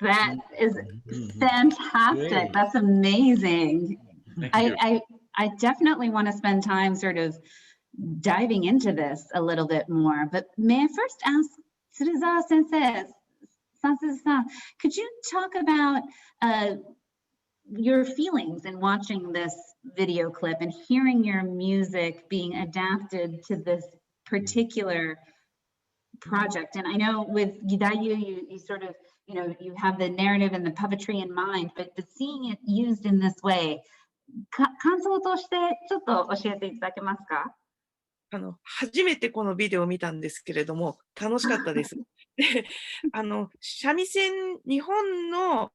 That is fantastic. Great. That's amazing. Thank you. I definitely want to spend time sort of diving into this a little bit more, but may I first ask Tsuruzawa sensei, Sansuzu-san, could you talk about your feelings in watching this video clip and hearing your music being adapted to this particular project? And I know with Gidayu, you sort of, you have the narrative and the puppetry in mind, but seeing it used in this way, 感想としてちょっと教えていただけますか？初めてこのビデオを見たんですけれども、楽しかったです。で、三味線、日本の、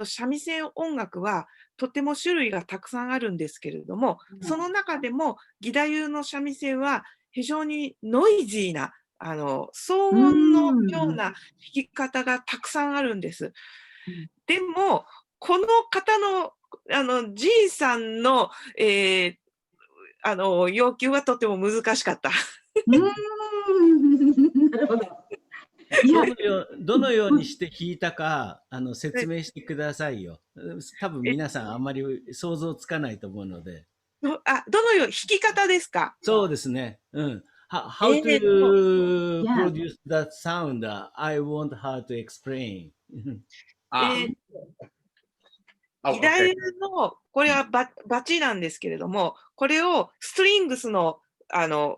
三味線音楽はとても種類がたくさんあるんですけれども、その中でも義太夫の三味線は非常にノイジーな、騒音のような弾き方がたくさんあるんです。でも、この方の、ジンさんの、要求はとても難しかった。なるほど。どのようにして弾いたか説明してくださいよ。多分皆さんあんまり想像つかないと思うので。どのように弾き方ですか？そうですね。How to produce that sound? I want her to explain. 義太夫のこれはバチなんですけれども、これをストリングスの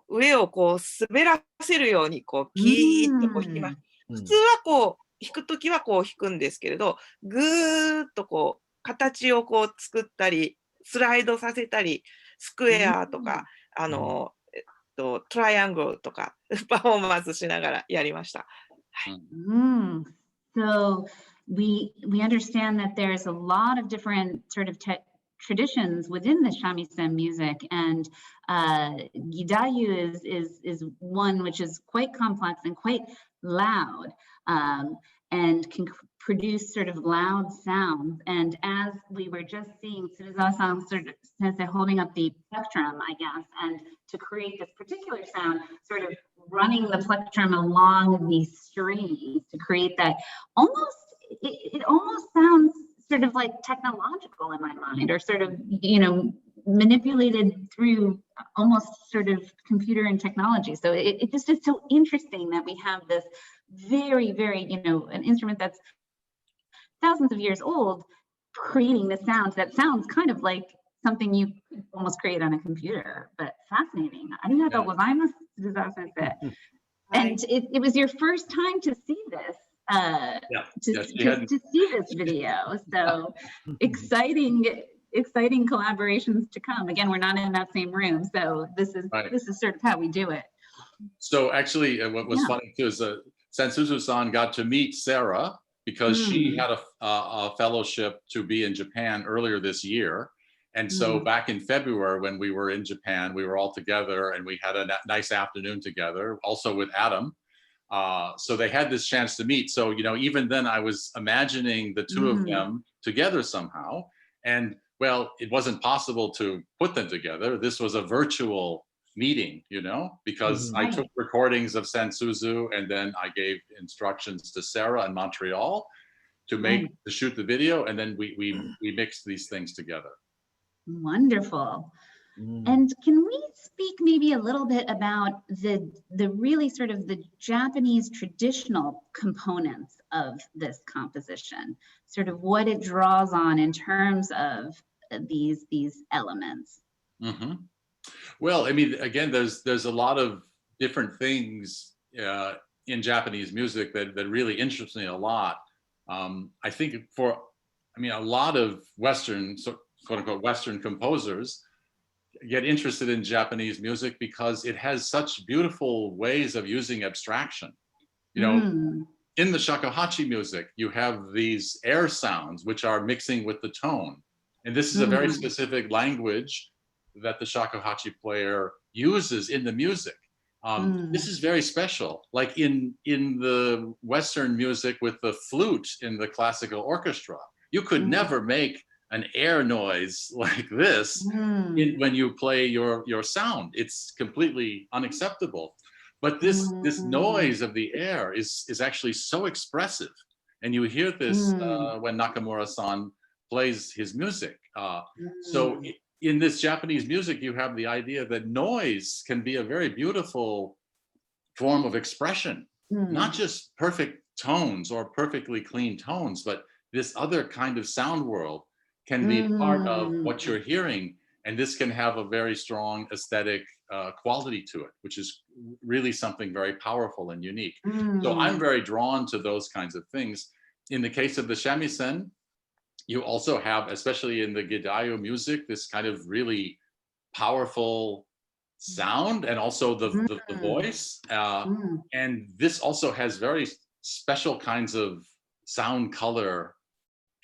上をこう滑らせるようにこうキーッとこう弾きます。普通はこう弾くときはこう弾くんですけれど、ぐーっとこう形をこう作ったり、スライドさせたり、スクエアとかトライアングルとかパフォーマンスしながらやりました。So we understand that there's a lot of different sort of traditions within the shamisen music, and Gidayu is one which is quite complex and quite loud, and can produce sort of loud sounds. And as we were just seeing Tsuruzawa-san sort of sensei holding up the plectrum, I guess, and to create this particular sound, sort of running the plectrum along these strings to create that almost, it almost sounds sort of like technological in my mind, or sort of, manipulated through almost sort of computer and technology. So it just is so interesting that we have this very, very, an instrument that's thousands of years old, creating the sounds that sounds kind of like something you could almost create on a computer, but fascinating. And it was your first time to see this Yeah, she hadn't- to see this video. So exciting collaborations to come. Again, we're not in that same room, so this is Right. sort of how we do it. So actually, what was funny too is Sansuzu-san got to meet Sarah because she had a fellowship to be in Japan earlier this year. And so back in February, when we were in Japan, we were all together and we had a nice afternoon together, also with Adam. So they had this chance to meet. So, even then I was imagining the two of them together somehow. And well, it wasn't possible to put them together. This was a virtual meeting, because I took recordings of Sansuzu and then I gave instructions to Sarah in Montreal to shoot the video. And then we mixed these things together. Wonderful. And can we speak maybe a little bit about the really sort of the Japanese traditional components of this composition, sort of what it draws on in terms of these elements? Well, I mean, again, there's a lot of different things in Japanese music that really interest me a lot. I think a lot of Western, quote unquote, Western composers get interested in Japanese music because it has such beautiful ways of using abstraction. In the shakuhachi music, you have these air sounds which are mixing with the tone. And this is a very specific language that the shakuhachi player uses in the music. This is very special. Like in the Western music with the flute in the classical orchestra, you could never make an air noise like this when you play your sound. It's completely unacceptable. But this noise of the air is actually so expressive. And you hear this when Nakamura-san plays his music. So in this Japanese music, you have the idea that noise can be a very beautiful form of expression, not just perfect tones or perfectly clean tones, but this other kind of sound world can be part of what you're hearing. And this can have a very strong aesthetic quality to it, which is really something very powerful and unique. So I'm very drawn to those kinds of things. In the case of the shamisen, you also have, especially in the Gidayu music, this kind of really powerful sound and also the voice. And this also has very special kinds of sound color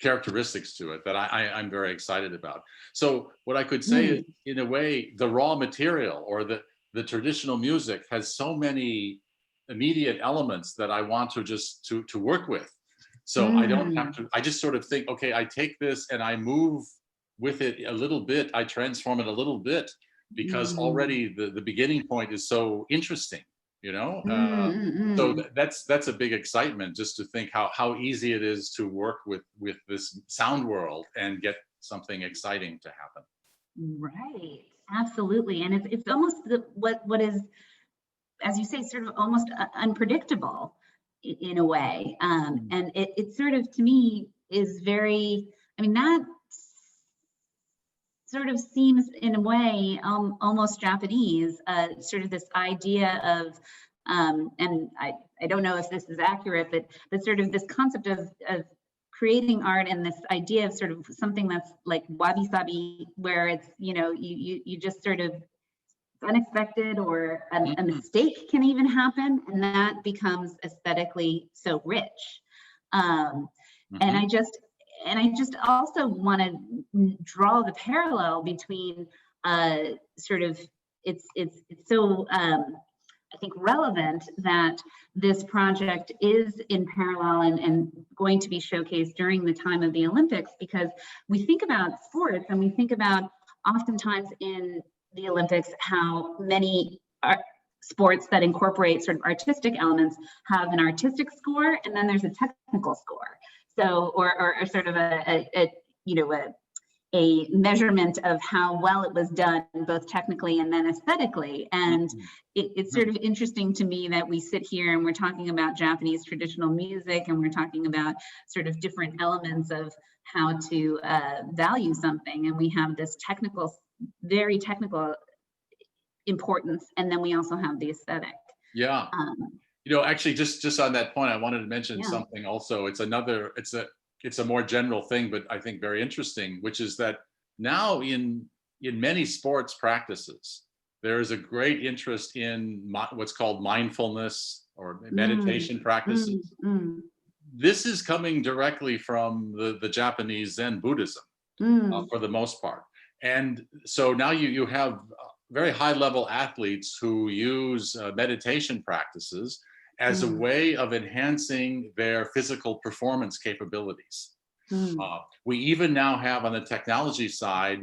characteristics to it that I'm very excited about. So what I could say is, in a way, the raw material or the traditional music has so many immediate elements that I want to just to work with. So I don't have to, I just sort of think, okay, I take this and I move with it a little bit, I transform it a little bit, because already the beginning point is so interesting, So that's a big excitement, just to think how easy it is to work with this sound world and get something exciting to happen. Right, absolutely. And it's almost what is, as you say, sort of almost unpredictable in a way. And it sort of, to me, is very, that sort of seems in a way almost Japanese, sort of this idea of, and I don't know if this is accurate, but sort of this concept of creating art and this idea of sort of something that's like wabi-sabi, where it's, you just sort of unexpected, or a mistake can even happen, and that becomes aesthetically so rich. And I just also want to draw the parallel between sort of it's so I think relevant that this project is in parallel and going to be showcased during the time of the Olympics, because we think about sports and we think about oftentimes in the Olympics how many sports that incorporate sort of artistic elements have an artistic score, and then there's a technical score. So, or sort of a measurement of how well it was done, both technically and then aesthetically. And it's sort of interesting to me that we sit here and we're talking about Japanese traditional music, and we're talking about sort of different elements of how to value something. And we have this technical, very technical importance, and then we also have the aesthetic. Yeah. Actually, just on that point, I wanted to mention Yeah. something also. It's a more general thing, but I think very interesting, which is that now in many sports practices, there is a great interest in what's called mindfulness or meditation practices. This is coming directly from the Japanese Zen Buddhism for the most part. And so now you have very high level athletes who use meditation practices as a way of enhancing their physical performance capabilities. We even now have on the technology side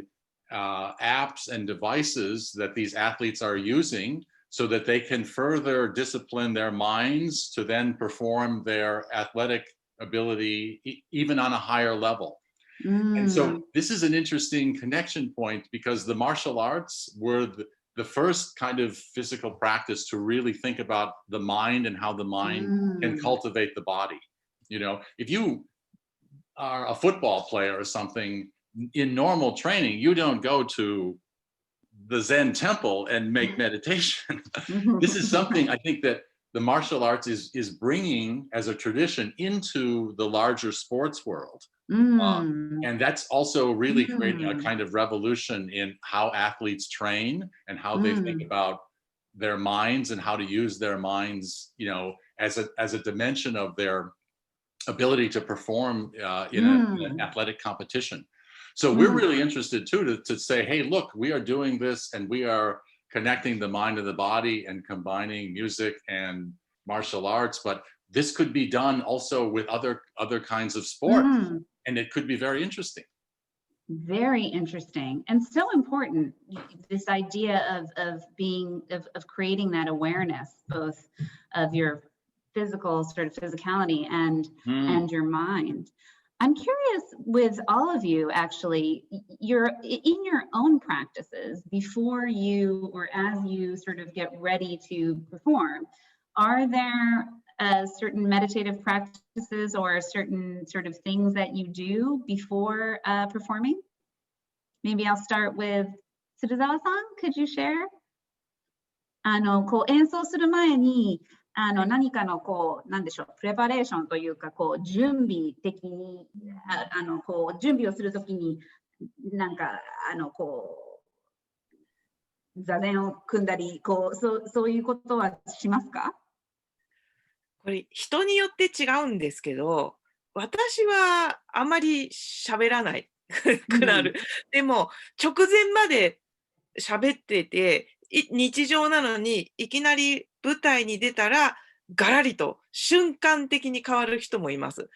apps and devices that these athletes are using so that they can further discipline their minds to then perform their athletic ability even on a higher level. And so this is an interesting connection point because the martial arts were the first kind of physical practice to really think about the mind and how the mind can cultivate the body. If you are a football player or something, in normal training, you don't go to the Zen temple and make meditation. This is something I think that the martial arts is bringing as a tradition into the larger sports world. And that's also really creating a kind of revolution in how athletes train and how they think about their minds and how to use their minds, as a dimension of their ability to perform in an athletic competition. So we're really interested too to say, hey, look, we are doing this and we are connecting the mind and the body and combining music and martial arts, but this could be done also with other kinds of sports, and it could be very interesting. Very interesting and so important. This idea of creating that awareness, both of your physical sort of physicality and your mind. I'm curious with all of you, actually, you're in your own practices before you or as you sort of get ready to perform. Are there certain meditative practices or certain sort of things that you do before performing? Maybe I'll start with Tsuruzawa-san. Could you share? こう演奏する前に何かのなんでしょう、プレパレーションというか準備的に準備をするときになんか座禅を組んだりそういうことはしますか？これ人によって違うんですけど、私はあまり喋らないくなる。でも直前まで喋ってて、日常なのにいきなり舞台に出たらガラリと瞬間的に変わる人もいます。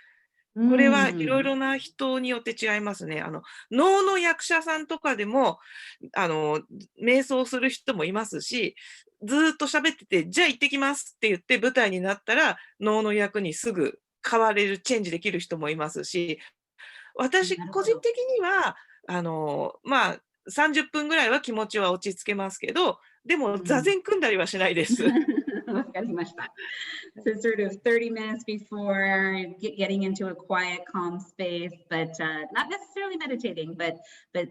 これはいろいろな人によって違いますね。能の役者さんとかでも瞑想する人もいますし、ずーっと喋ってて、じゃあ行ってきますって言って舞台になったら能の役にすぐ変われる、チェンジできる人もいますし、私個人的にはまあ30分ぐらいは気持ちは落ち着けますけど、でも座禅組んだりはしないです。わかりました。So sort of 30 minutes before getting into a quiet, calm space, but not necessarily meditating, but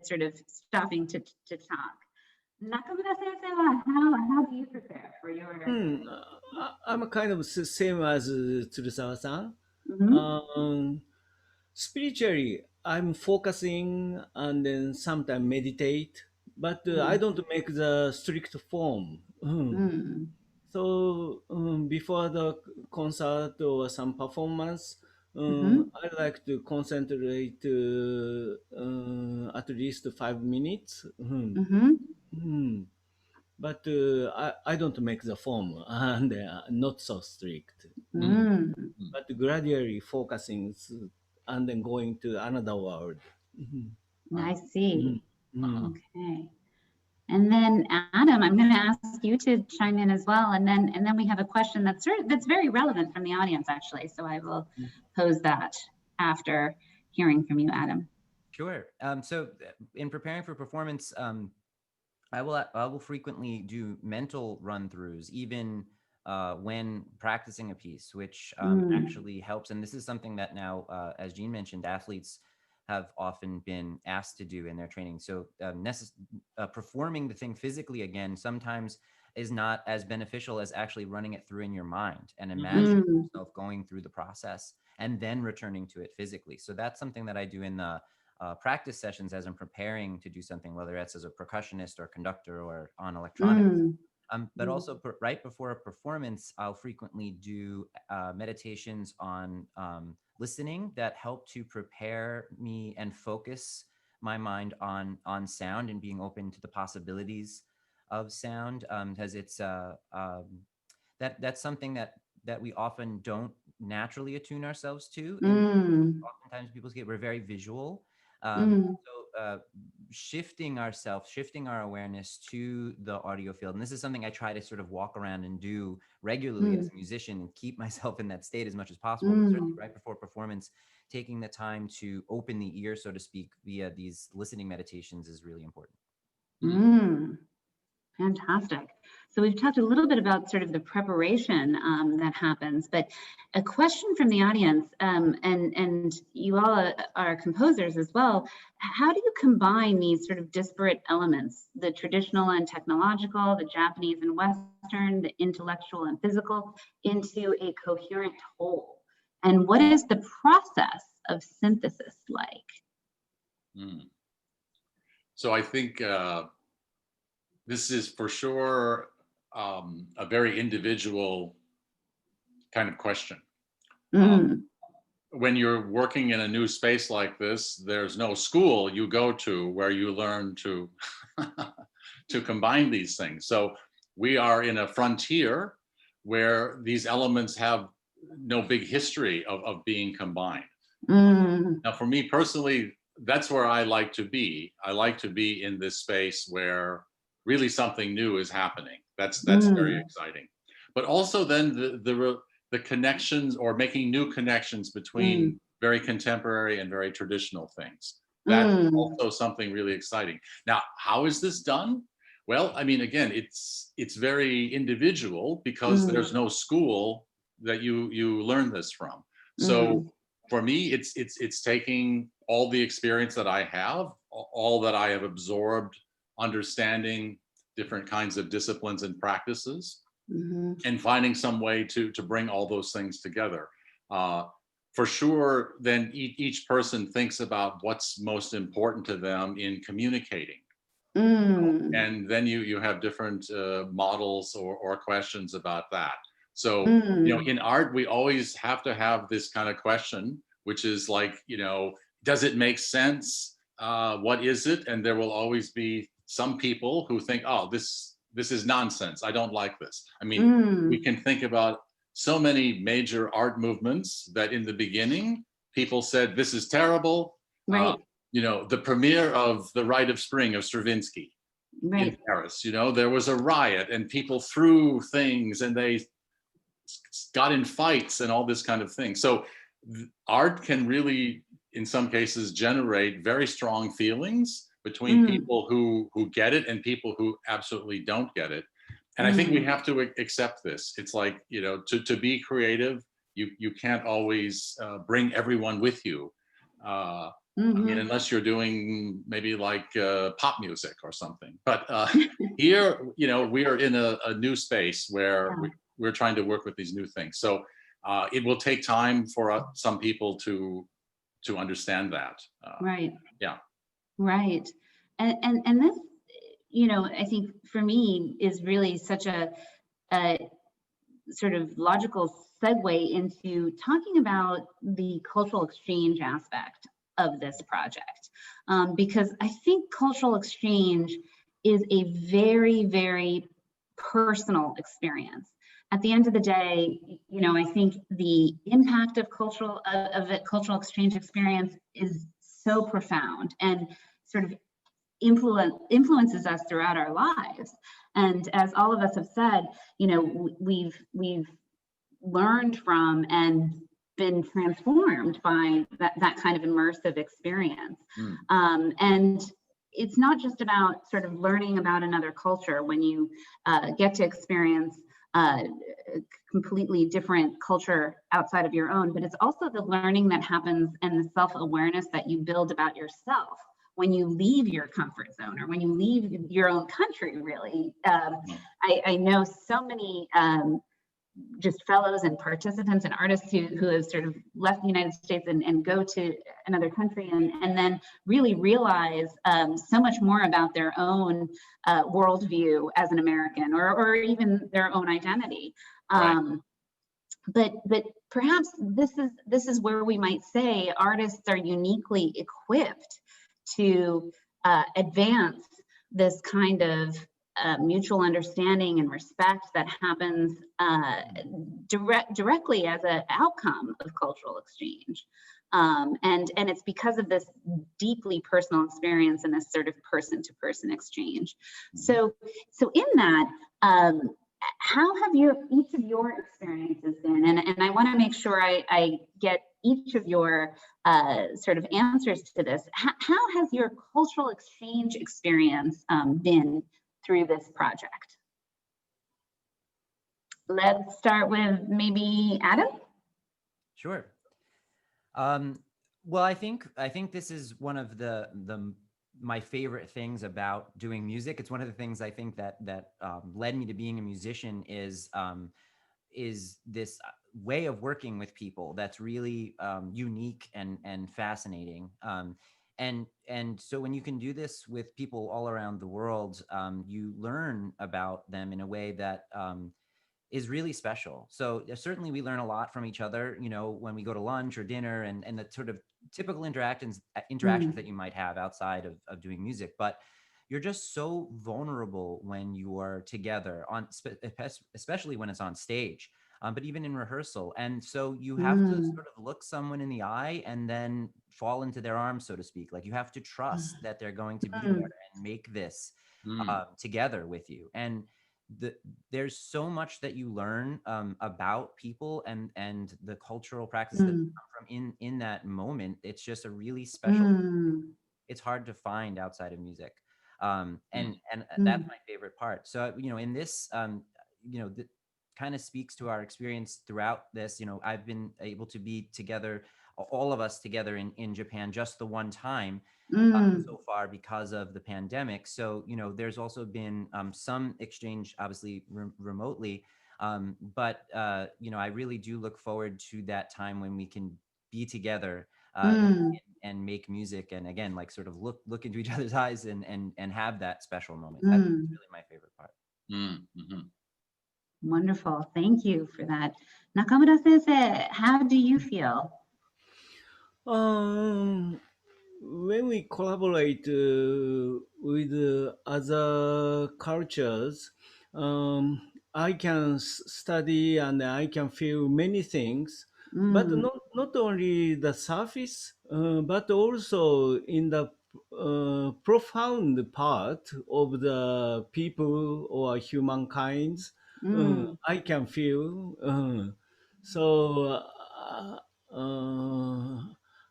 sort of stopping to talk. Nakamura sensei, how do you prepare for your? I'm kind of same as Tsuruzawa-san. Spiritually, I'm focusing and then sometimes meditate, but I don't make the strict form. So before the concert or some performance, I like to concentrate at least 5 minutes. But I don't make the form and not so strict. But gradually focusing and then going to another world. I see. Okay. And then Adam, I'm going to ask you to chime in as well, and then we have a question that's very relevant from the audience, actually. So I will pose that after hearing from you, Adam. Sure. So in preparing for performance, I will frequently do mental run-throughs, even when practicing a piece, which actually helps. And this is something that now, as Jean mentioned, athletes have often been asked to do in their training. So performing the thing physically again, sometimes is not as beneficial as actually running it through in your mind and imagining yourself going through the process and then returning to it physically. So that's something that I do in the practice sessions as I'm preparing to do something, whether that's as a percussionist or conductor or on electronics. But also right before a performance, I'll frequently do meditations on listening that help to prepare me and focus my mind on sound and being open to the possibilities of sound, because it's that's something that we often don't naturally attune ourselves to. And oftentimes people get, we're very visual. So shifting our awareness to the audio field. And this is something I try to sort of walk around and do regularly as a musician and keep myself in that state as much as possible. But certainly right before performance, taking the time to open the ear, so to speak, via these listening meditations is really important. Fantastic. So we've talked a little bit about sort of the preparation that happens, but a question from the audience, and you all are composers as well. How do you combine these sort of disparate elements, the traditional and technological, the Japanese and Western, the intellectual and physical, into a coherent whole? And what is the process of synthesis like? So I think this is for sure a very individual kind of question. When you're working in a new space like this, there's no school you go to where you learn to to combine these things. So we are in a frontier where these elements have no big history of being combined. Now, for me personally, that's where I like to be. I like to be in this space where really something new is happening. That's very exciting. But also then the connections, or making new connections between very contemporary and very traditional things. That's also something really exciting. Now, how is this done? Well, I mean, again, it's very individual, because there's no school that you learn this from. So for me, it's taking all the experience that I have, all that I have absorbed, understanding different kinds of disciplines and practices, and finding some way to bring all those things together. For sure, then each person thinks about what's most important to them in communicating. And then you have different models or questions about that. So, you know, in art, we always have to have this kind of question, which is like, you know, does it make sense? What is it? And there will always be some people who think, oh, this is nonsense. I don't like this. I mean, we can think about so many major art movements that in the beginning, people said, this is terrible. Right. You know, the premiere of The Rite of Spring of Stravinsky in Paris, you know, there was a riot and people threw things and they got in fights and all this kind of thing. So art can really, in some cases, generate very strong feelings between people who get it and people who absolutely don't get it. And I think we have to accept this. It's like, you know, to be creative, you can't always bring everyone with you. I mean, unless you're doing maybe like pop music or something. But here, you know, we are in a new space where we're trying to work with these new things. So it will take time for some people to understand that. Right. Yeah. Right. And this, you know, I think for me is really such a sort of logical segue into talking about the cultural exchange aspect of this project. Because I think cultural exchange is a very, very personal experience. At the end of the day, you know, I think the impact of cultural exchange experience is so profound and sort of influences us throughout our lives. And as all of us have said, you know, we've learned from and been transformed by that kind of immersive experience. And it's not just about sort of learning about another culture when you get to experience a completely different culture outside of your own, but it's also the learning that happens and the self-awareness that you build about yourself when you leave your comfort zone or when you leave your own country, really. I know so many just fellows and participants and artists who have sort of left the United States and go to another country and then really realize so much more about their own worldview as an American or even their own identity. Right. But perhaps this is where we might say artists are uniquely equipped to advance this kind of mutual understanding and respect that happens directly as an outcome of cultural exchange. And it's because of this deeply personal experience and this sort of person-to-person exchange. So in that, how have each of your experiences been? And I want to make sure I get each of your sort of answers to this. How has your cultural exchange experience been through this project? Let's start with maybe Adam. Sure. Well, I think this is one of my favorite things about doing music. It's one of the things I think that led me to being a musician is this way of working with people that's really unique and fascinating. And so when you can do this with people all around the world, you learn about them in a way that is really special. So certainly we learn a lot from each other, you know, when we go to lunch or dinner and the sort of typical interactions that you might have outside of doing music. But you're just so vulnerable when you are together especially when it's on stage. But even in rehearsal. And so you have to sort of look someone in the eye and then fall into their arms, so to speak. Like you have to trust that they're going to be there and make this together with you. And there's so much that you learn about people and the cultural practices that come from in that moment. It's just a really special, it's hard to find outside of music. And that's my favorite part. So, you know, in this, you know, kind of speaks to our experience throughout this. You know, I've been able to be together, all of us together in Japan just the one time so far because of the pandemic. So, you know, there's also been some exchange, obviously remotely, but, you know, I really do look forward to that time when we can be together and make music. And again, like sort of look into each other's eyes and have that special moment. That's really my favorite part. Wonderful. Thank you for that. Nakamura sensei, how do you feel? When we collaborate with other cultures, I can study and I can feel many things, but not only the surface, but also in the profound part of the people or humankind. I can feel. So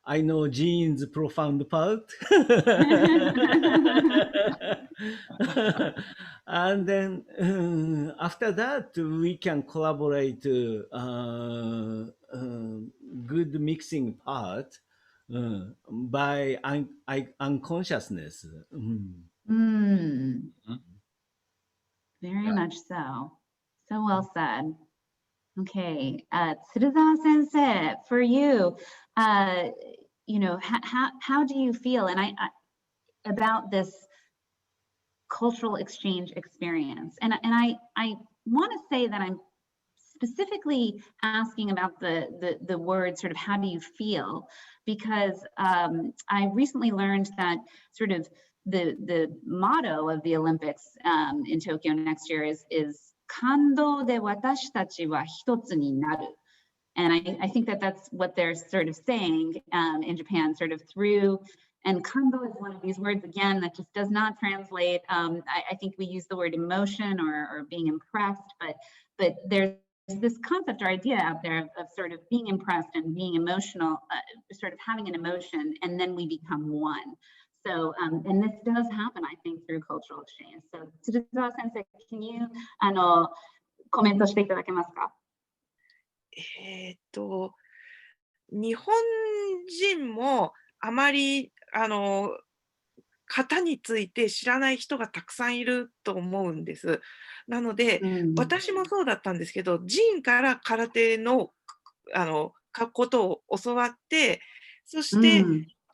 I know Jean's profound part. And then after that, we can collaborate good mixing part by unconsciousness. Very much so. So well said. Okay, Tsuruzawa sensei, for you, you know, how do you feel about this cultural exchange experience? And I want to say that I'm specifically asking about the word sort of how do you feel, because I recently learned that sort of the motto of the Olympics in Tokyo next year is Kando de watashi tachi wa hitotsu ni naru. And I think that that's what they're sort of saying in Japan, sort of through, and kando is one of these words, again, that just does not translate. I think we use the word emotion or being impressed, but there's this concept or idea out there of sort of being impressed and being emotional, sort of having an emotion, and then we become one. So, and this does happen, I think, through cultural exchange. So, Tsuruzawa sensei, can you, コメントしていただけますか？日本人もあまり型について知らない人がたくさんいると思うんです。なので、私もそうだったんですけど、ジンから空手のことを教わって、そして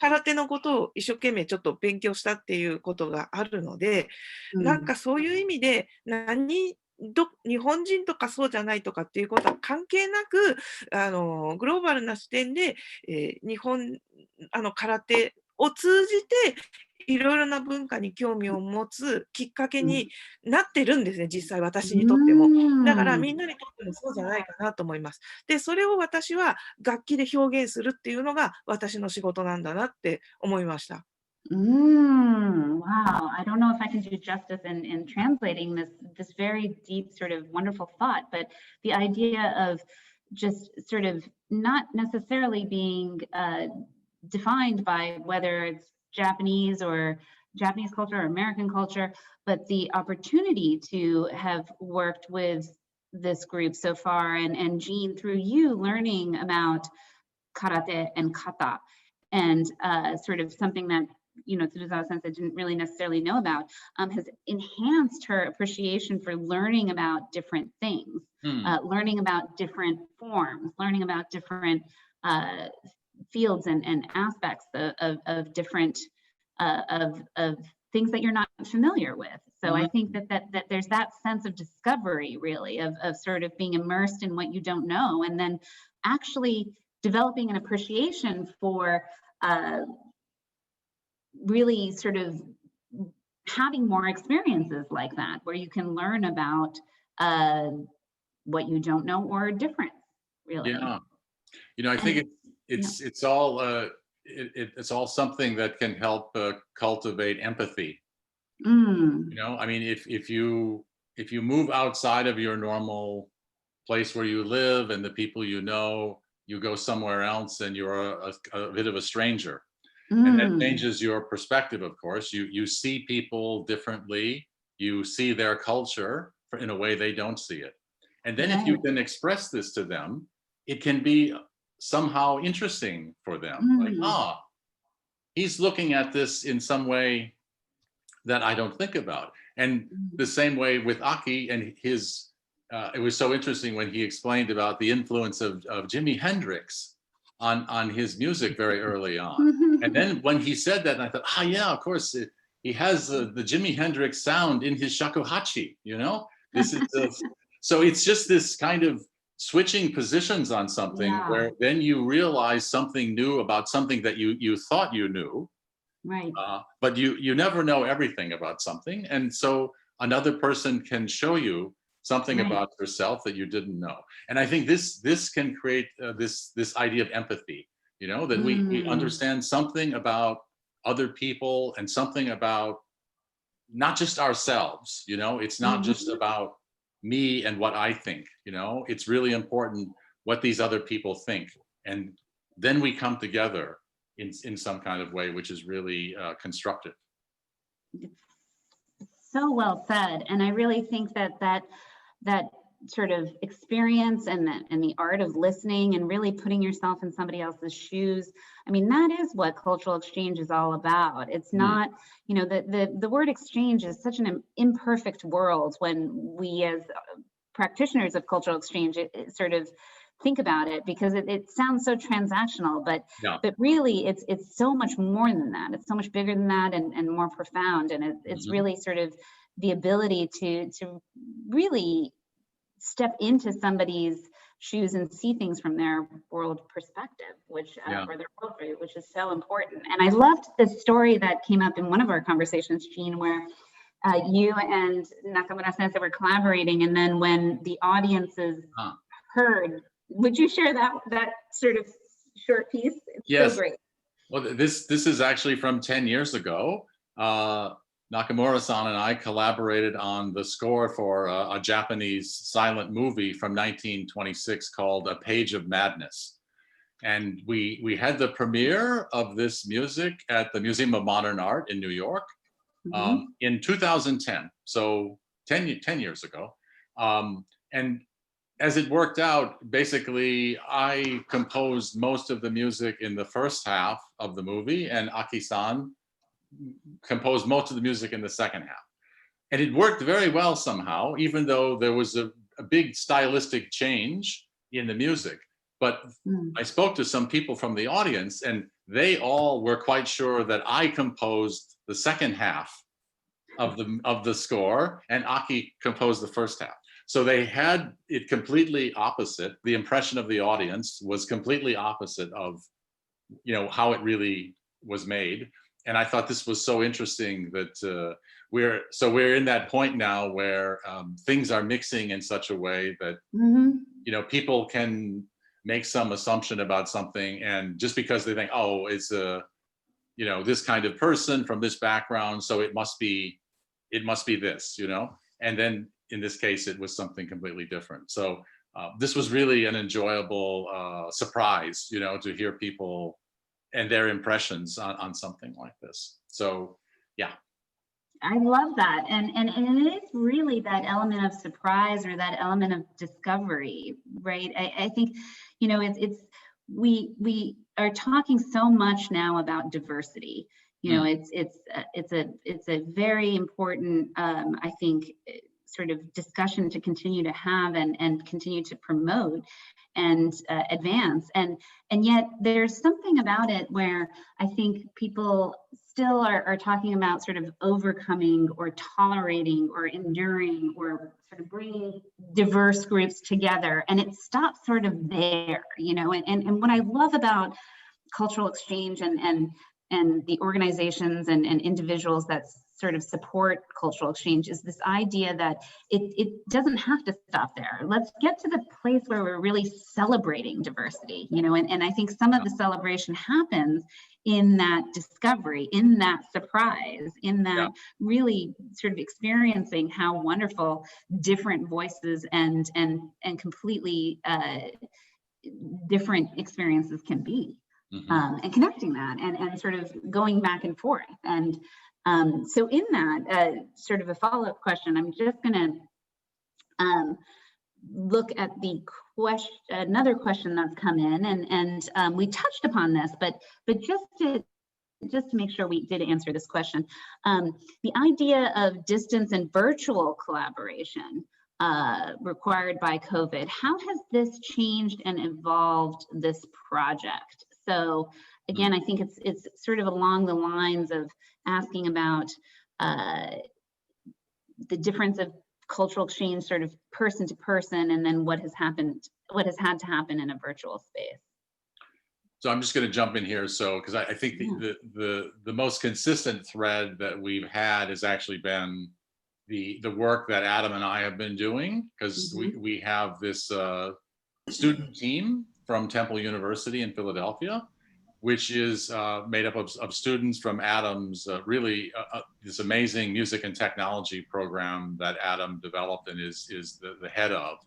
空手のことを一生懸命ちょっと勉強したっていうことがあるので、なんかそういう意味で、日本人とかそうじゃないとかっていうことは関係なく、グローバルな視点で、日本空手を通じて、いろいろな文化に興味を持つきっかけになってるんですね、実際私にとっても。だからみんなにとってもそうじゃないかなと思います。で、それを私は楽器で表現するっていうのが私の仕事なんだなって思いました。Wow, I don't know if I can do justice in translating this very deep, sort of wonderful thought, but the idea of just sort of not necessarily being defined by whether it's Japanese culture or American culture, but the opportunity to have worked with this group so far, and Jean, through you learning about karate and kata, and sort of something that Tsuruzawa Sensei didn't really necessarily know about, has enhanced her appreciation for learning about different things, learning about different forms, learning about different fields and aspects of different of things that you're not familiar with. So I think that there's that sense of discovery, really, of sort of being immersed in what you don't know, and then actually developing an appreciation for really sort of having more experiences like that, where you can learn about what you don't know or different, really. Yeah, I think it's all it's all something that can help cultivate empathy. I mean, if you move outside of your normal place where you live and the people you go somewhere else and you're a bit of a stranger. And that changes your perspective, of course. You see people differently. You see their culture in a way they don't see it. And then if you can express this to them, it can be somehow interesting for them. Like, he's looking at this in some way that I don't think about. And the same way with Aki and his, it was so interesting when he explained about the influence of Jimi Hendrix on his music very early on. And then when he said that, I thought, yeah, of course, he has the Jimi Hendrix sound in his shakuhachi, This is so it's just this kind of switching positions on something where then you realize something new about something that you thought you knew. Right. But you never know everything about something. And so another person can show you something about yourself that you didn't know. And I think this can create this idea of empathy, that we understand something about other people and something about not just ourselves, it's not just about me and what I think, it's really important what these other people think. And then we come together in some kind of way, which is really constructive. So well said. And I really think that sort of experience and the art of listening and really putting yourself in somebody else's shoes, I mean, that is what cultural exchange is all about. It's not, the word exchange is such an imperfect world when we as practitioners of cultural exchange sort of think about it, because it sounds so transactional, but really it's so much more than that. It's so much bigger than that and more profound. And it's really sort of the ability to really step into somebody's shoes and see things from their world perspective, which or their worldview, which is so important. And I loved the story that came up in one of our conversations, Jean, where you and Nakamura Sensei were collaborating, and then when the audiences heard, would you share that sort of short piece? It's so great. Well, this is actually from 10 years ago. Nakamura-san and I collaborated on the score for a Japanese silent movie from 1926 called A Page of Madness. And we had the premiere of this music at the Museum of Modern Art in New York in 2010, so 10 years ago. And as it worked out, basically, I composed most of the music in the first half of the movie, and Aki-san composed most of the music in the second half. And it worked very well somehow, even though there was a big stylistic change in the music. But I spoke to some people from the audience, and they all were quite sure that I composed the second half of the score, and Aki composed the first half. So they had it completely opposite. The impression of the audience was completely opposite of, you know, how it really was made. And I thought this was so interesting that we're in that point now where things are mixing in such a way that you know, people can make some assumption about something, and just because they think, oh, it's a, you know, this kind of person from this background, so it must be this, you know. And then in this case, it was something completely different. So this was really an enjoyable surprise, you know, to hear people and their impressions on something like this. So yeah. I love that. And it is really that element of surprise, or that element of discovery, right? I think, you know, we are talking so much now about diversity. You know, it's a very important, I think, sort of discussion to continue to have and continue to promote and advance. And yet there's something about it where I think people still are talking about sort of overcoming or tolerating or enduring or sort of bringing diverse groups together, and it stops sort of there, you know. And what I love about cultural exchange and the organizations and individuals that sort of support cultural exchange is this idea that it doesn't have to stop there. Let's get to the place where we're really celebrating diversity, you know, and I think some of the celebration happens in that discovery, in that surprise, in that really sort of experiencing how wonderful different voices and completely different experiences can be. And connecting that and sort of going back and forth. And so in that, sort of a follow-up question, I'm just gonna look at the question, another question that's come in, and we touched upon this, but just to make sure we did answer this question, the idea of distance and virtual collaboration required by COVID, how has this changed and evolved this project? So again, I think it's sort of along the lines of asking about the difference of cultural exchange, sort of person to person, and then what has had to happen in a virtual space. So I'm just going to jump in here. So, because I think the most consistent thread that we've had has actually been the work that Adam and I have been doing, because we have this student team from Temple University in Philadelphia, which is made up of students from Adam's really this amazing music and technology program that Adam developed and is the head of.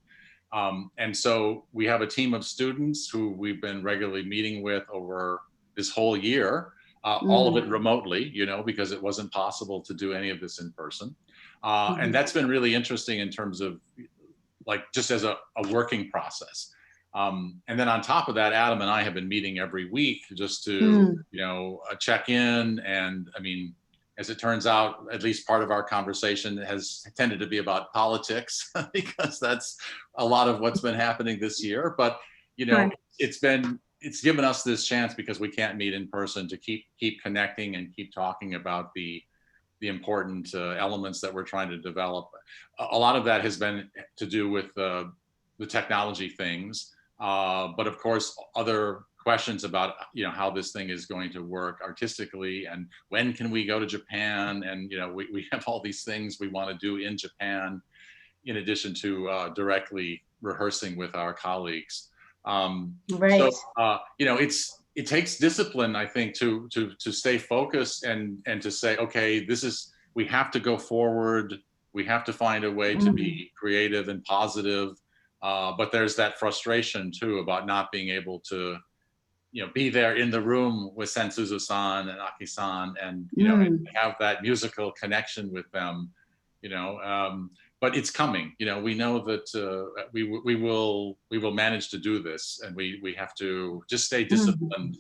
And so we have a team of students who we've been regularly meeting with over this whole year, all of it remotely, you know, because it wasn't possible to do any of this in person. And that's been really interesting in terms of like just as a working process. And then on top of that, Adam and I have been meeting every week just to, you know, check in. And I mean, as it turns out, at least part of our conversation has tended to be about politics because that's a lot of what's been happening this year. But, you know, it's given us this chance, because we can't meet in person, to keep connecting and keep talking about the important elements that we're trying to develop. A lot of that has been to do with the technology things. But of course, other questions about, you know, how this thing is going to work artistically, and when can we go to Japan? And, you know, we have all these things we want to do in Japan, in addition to directly rehearsing with our colleagues. So, you know, it takes discipline, I think, to stay focused and to say, okay, we have to go forward. We have to find a way to be creative and positive. But there's that frustration too about not being able to, you know, be there in the room with Sansuzu-san and Aki-san, and, you know, and have that musical connection with them, you know. But it's coming, you know. We know that we will manage to do this, and we have to just stay disciplined,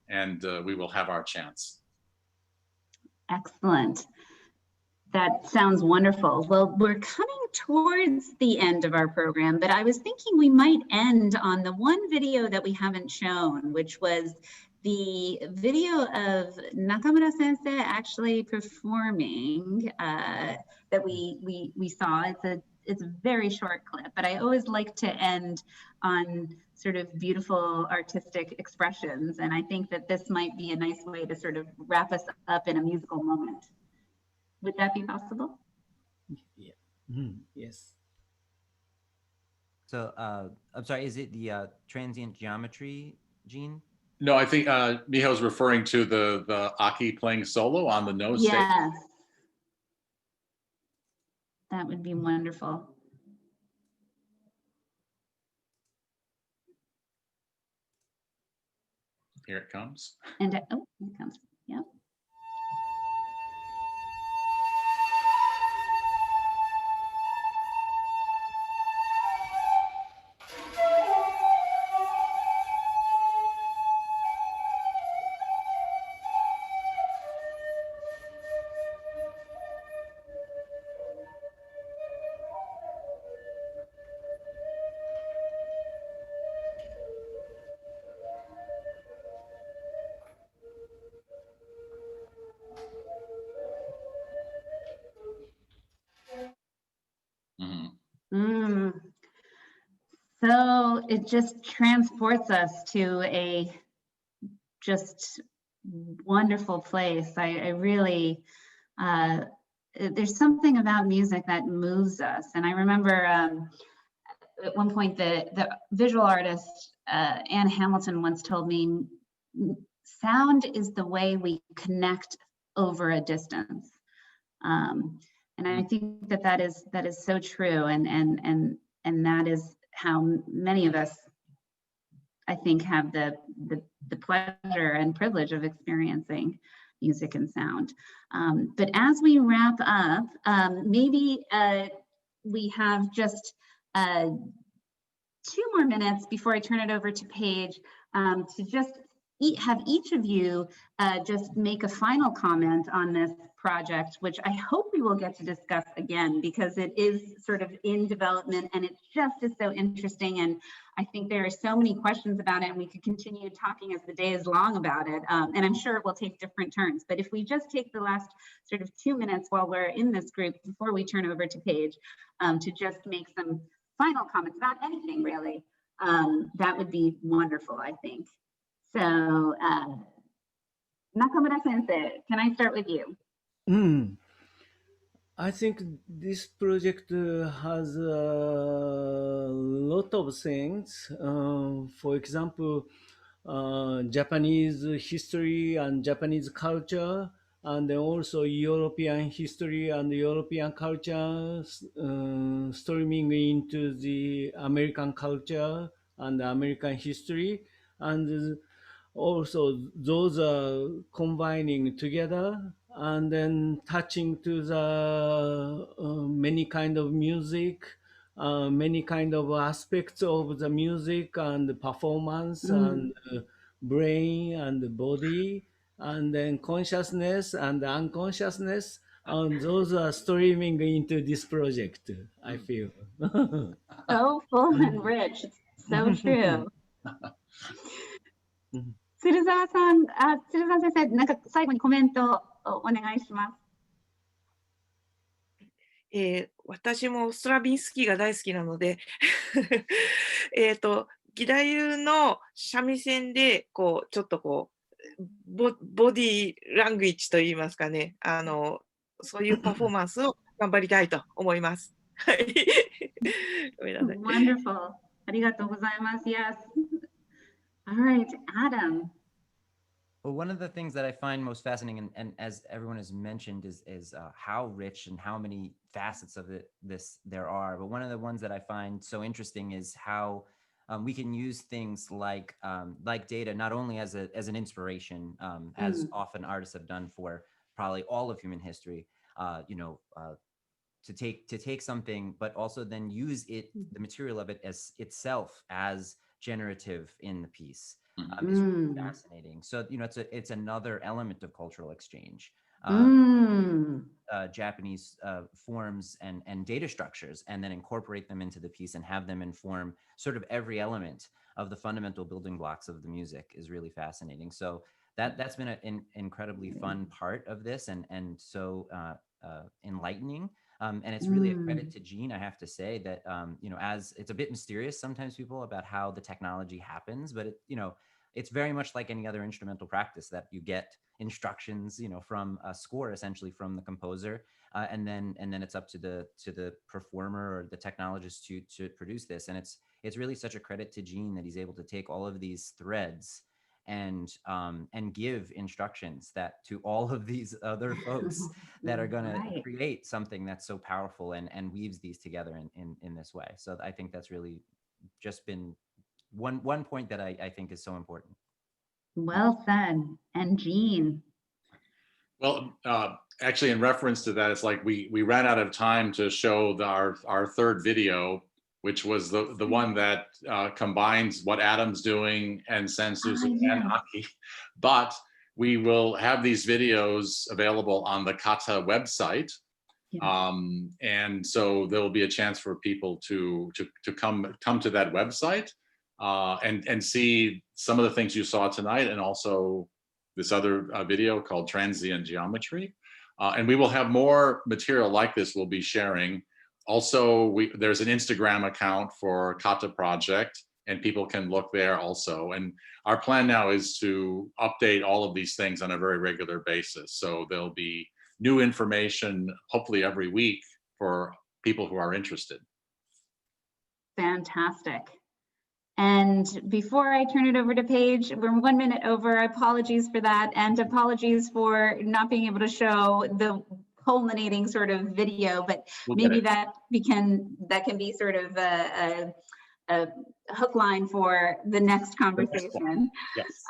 and we will have our chance. Excellent. That sounds wonderful. Well, we're coming towards the end of our program, but I was thinking we might end on the one video that we haven't shown, which was the video of Nakamura sensei actually performing that we saw. It's a very short clip, but I always like to end on sort of beautiful artistic expressions. And I think that this might be a nice way to sort of wrap us up in a musical moment. Would that be possible? Yeah. Yes. So I'm sorry, is it the transient geometry, Gene? No, I think Miho's referring to the Aki playing solo on the nose stage. Yes. That would be wonderful. Here it comes. And oh, here it comes. Yep. Mm-hmm. So it just transports us to a just wonderful place. I really, there's something about music that moves us. And I remember at one point the visual artist, Anne Hamilton, once told me, sound is the way we connect over a distance. And I think that is so true, and that is how many of us, I think, have the pleasure and privilege of experiencing music and sound. But as we wrap up, maybe we have just 2 more minutes before I turn it over to Paige to just have each of you just make a final comment on this project, which I hope we will get to discuss again, because it is sort of in development and it just is so interesting. And I think there are so many questions about it, and we could continue talking as the day is long about it. And I'm sure it will take different turns. But if we just take the last sort of 2 minutes while we're in this group before we turn over to Paige to just make some final comments about anything really, that would be wonderful, I think. So, Nakamura sensei, can I start with you? I think this project has a lot of things. For example, Japanese history and Japanese culture, and then also European history and European culture streaming into the American culture and American history. And also those are combining together and then touching to the many kind of music, many kind of aspects of the music and the performance and brain and the body and then consciousness and unconsciousness, and those are streaming into this project, I feel. So full and rich. It's so true. Tsuruzawa先生、なんか最後にコメントをお願いします。私もストラビンスキーが大好きなので義太夫の三味線でこうちょっとこうボディーラングイッジといいますかね、そういうパフォーマンスを頑張りたいと思います。はい。ごめんなさい。Wonderful. ありがとうございます。Yes. All right, Adam. Well, one of the things that I find most fascinating, and as everyone has mentioned, is how rich and how many facets of this there are. But one of the ones that I find so interesting is how we can use things like data not only as an inspiration, as often artists have done for probably all of human history, to take something, but also then use it, the material of it as itself as generative in the piece. Is really fascinating. So it's another element of cultural exchange. Japanese forms and data structures, and then incorporate them into the piece and have them inform sort of every element of the fundamental building blocks of the music is really fascinating. So that's been an incredibly fun part of this, and so enlightening. And it's really a credit to Gene, I have to say, that as it's a bit mysterious sometimes, people, about how the technology happens, but it's very much like any other instrumental practice, that you get instructions, from a score, essentially from the composer, and then it's up to the performer or the technologist to produce this. And it's really such a credit to Gene that he's able to take all of these threads and give instructions to all of these other folks that are going to create something that's so powerful and weaves these together in this way. So I think that's really just been one point that I think is so important. Well said. And Gene. Well, actually, in reference to that, it's like we ran out of time to show our third video, which was the one that combines what Adam's doing and Sansuzu and Aki. But we will have these videos available on the KATA website. And so there will be a chance for people to come to that website and see some of the things you saw tonight, and also this other video called Transient Geometry. And we will have more material like this we'll be sharing. Also, there's an Instagram account for KATA Project, and people can look there also. And our plan now is to update all of these things on a very regular basis. So there'll be new information, hopefully every week, for people who are interested. Fantastic. And before I turn it over to Paige, we're 1 minute over. Apologies for that, and apologies for not being able to show the culminating sort of video, but maybe that can be sort of a hook line for the next conversation. Yes.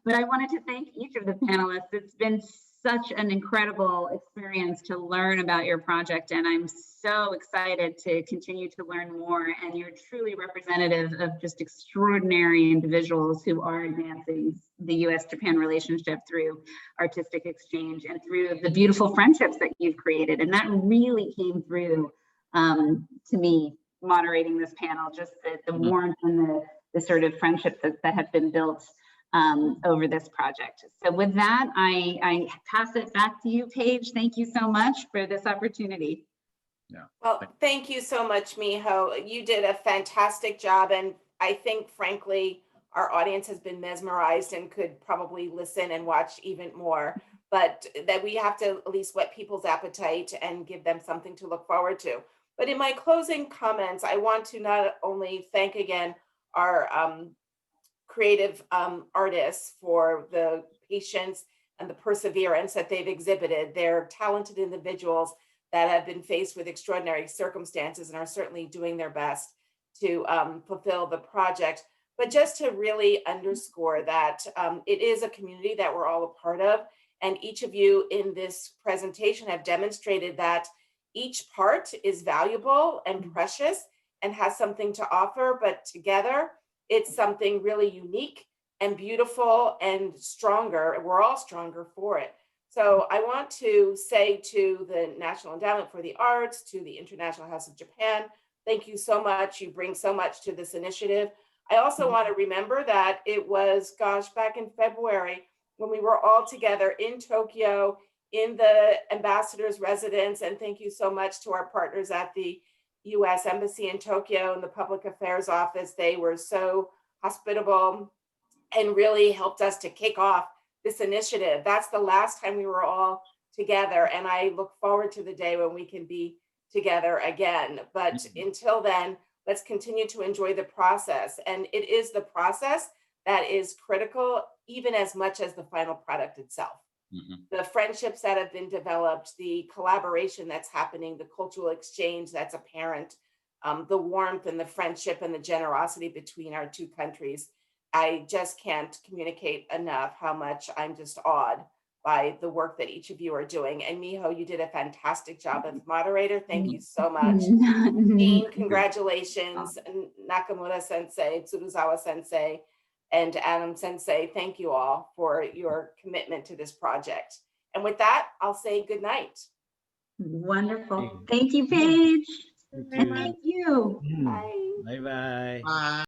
But I wanted to thank each of the panelists. It's been such an incredible experience to learn about your project, and I'm so excited to continue to learn more. And you're truly representative of just extraordinary individuals who are advancing the U.S. Japan relationship through artistic exchange and through the beautiful friendships that you've created. And that really came through to me moderating this panel, just the warmth and the sort of friendships that have been built over this project. So with that, I pass it back to you, Paige. Thank you so much for this opportunity. Yeah. Well, thank you so much, Miho. You did a fantastic job. And I think, frankly, our audience has been mesmerized and could probably listen and watch even more. But that we have to at least whet people's appetite and give them something to look forward to. But in my closing comments, I want to not only thank again our creative artists for the patience and the perseverance that they've exhibited. They're talented individuals that have been faced with extraordinary circumstances and are certainly doing their best to fulfill the project. But just to really underscore that it is a community that we're all a part of. And each of you in this presentation have demonstrated that each part is valuable and precious and has something to offer, but together it's something really unique and beautiful and stronger. We're all stronger for it. So I want to say to the National Endowment for the Arts, to the International House of Japan, thank you so much. You bring so much to this initiative. I also want to remember that it was, back in February when we were all together in Tokyo in the ambassador's residence. And thank you so much to our partners at the U.S. Embassy in Tokyo and the Public Affairs Office. They were so hospitable and really helped us to kick off this initiative. That's the last time we were all together, and I look forward to the day when we can be together again. But until then, let's continue to enjoy the process. And it is the process that is critical, even as much as the final product itself. The friendships that have been developed, the collaboration that's happening, the cultural exchange that's apparent, the warmth and the friendship and the generosity between our two countries. I just can't communicate enough how much I'm just awed by the work that each of you are doing. And Miho, you did a fantastic job as moderator. Thank you so much. Dean, congratulations. Nakamura Sensei, Tsuruzawa Sensei, and Adam Sensei, thank you all for your commitment to this project. And with that, I'll say good night. Wonderful. Thank you, Paige. Thank you. Thank you. Bye. Bye bye. Bye.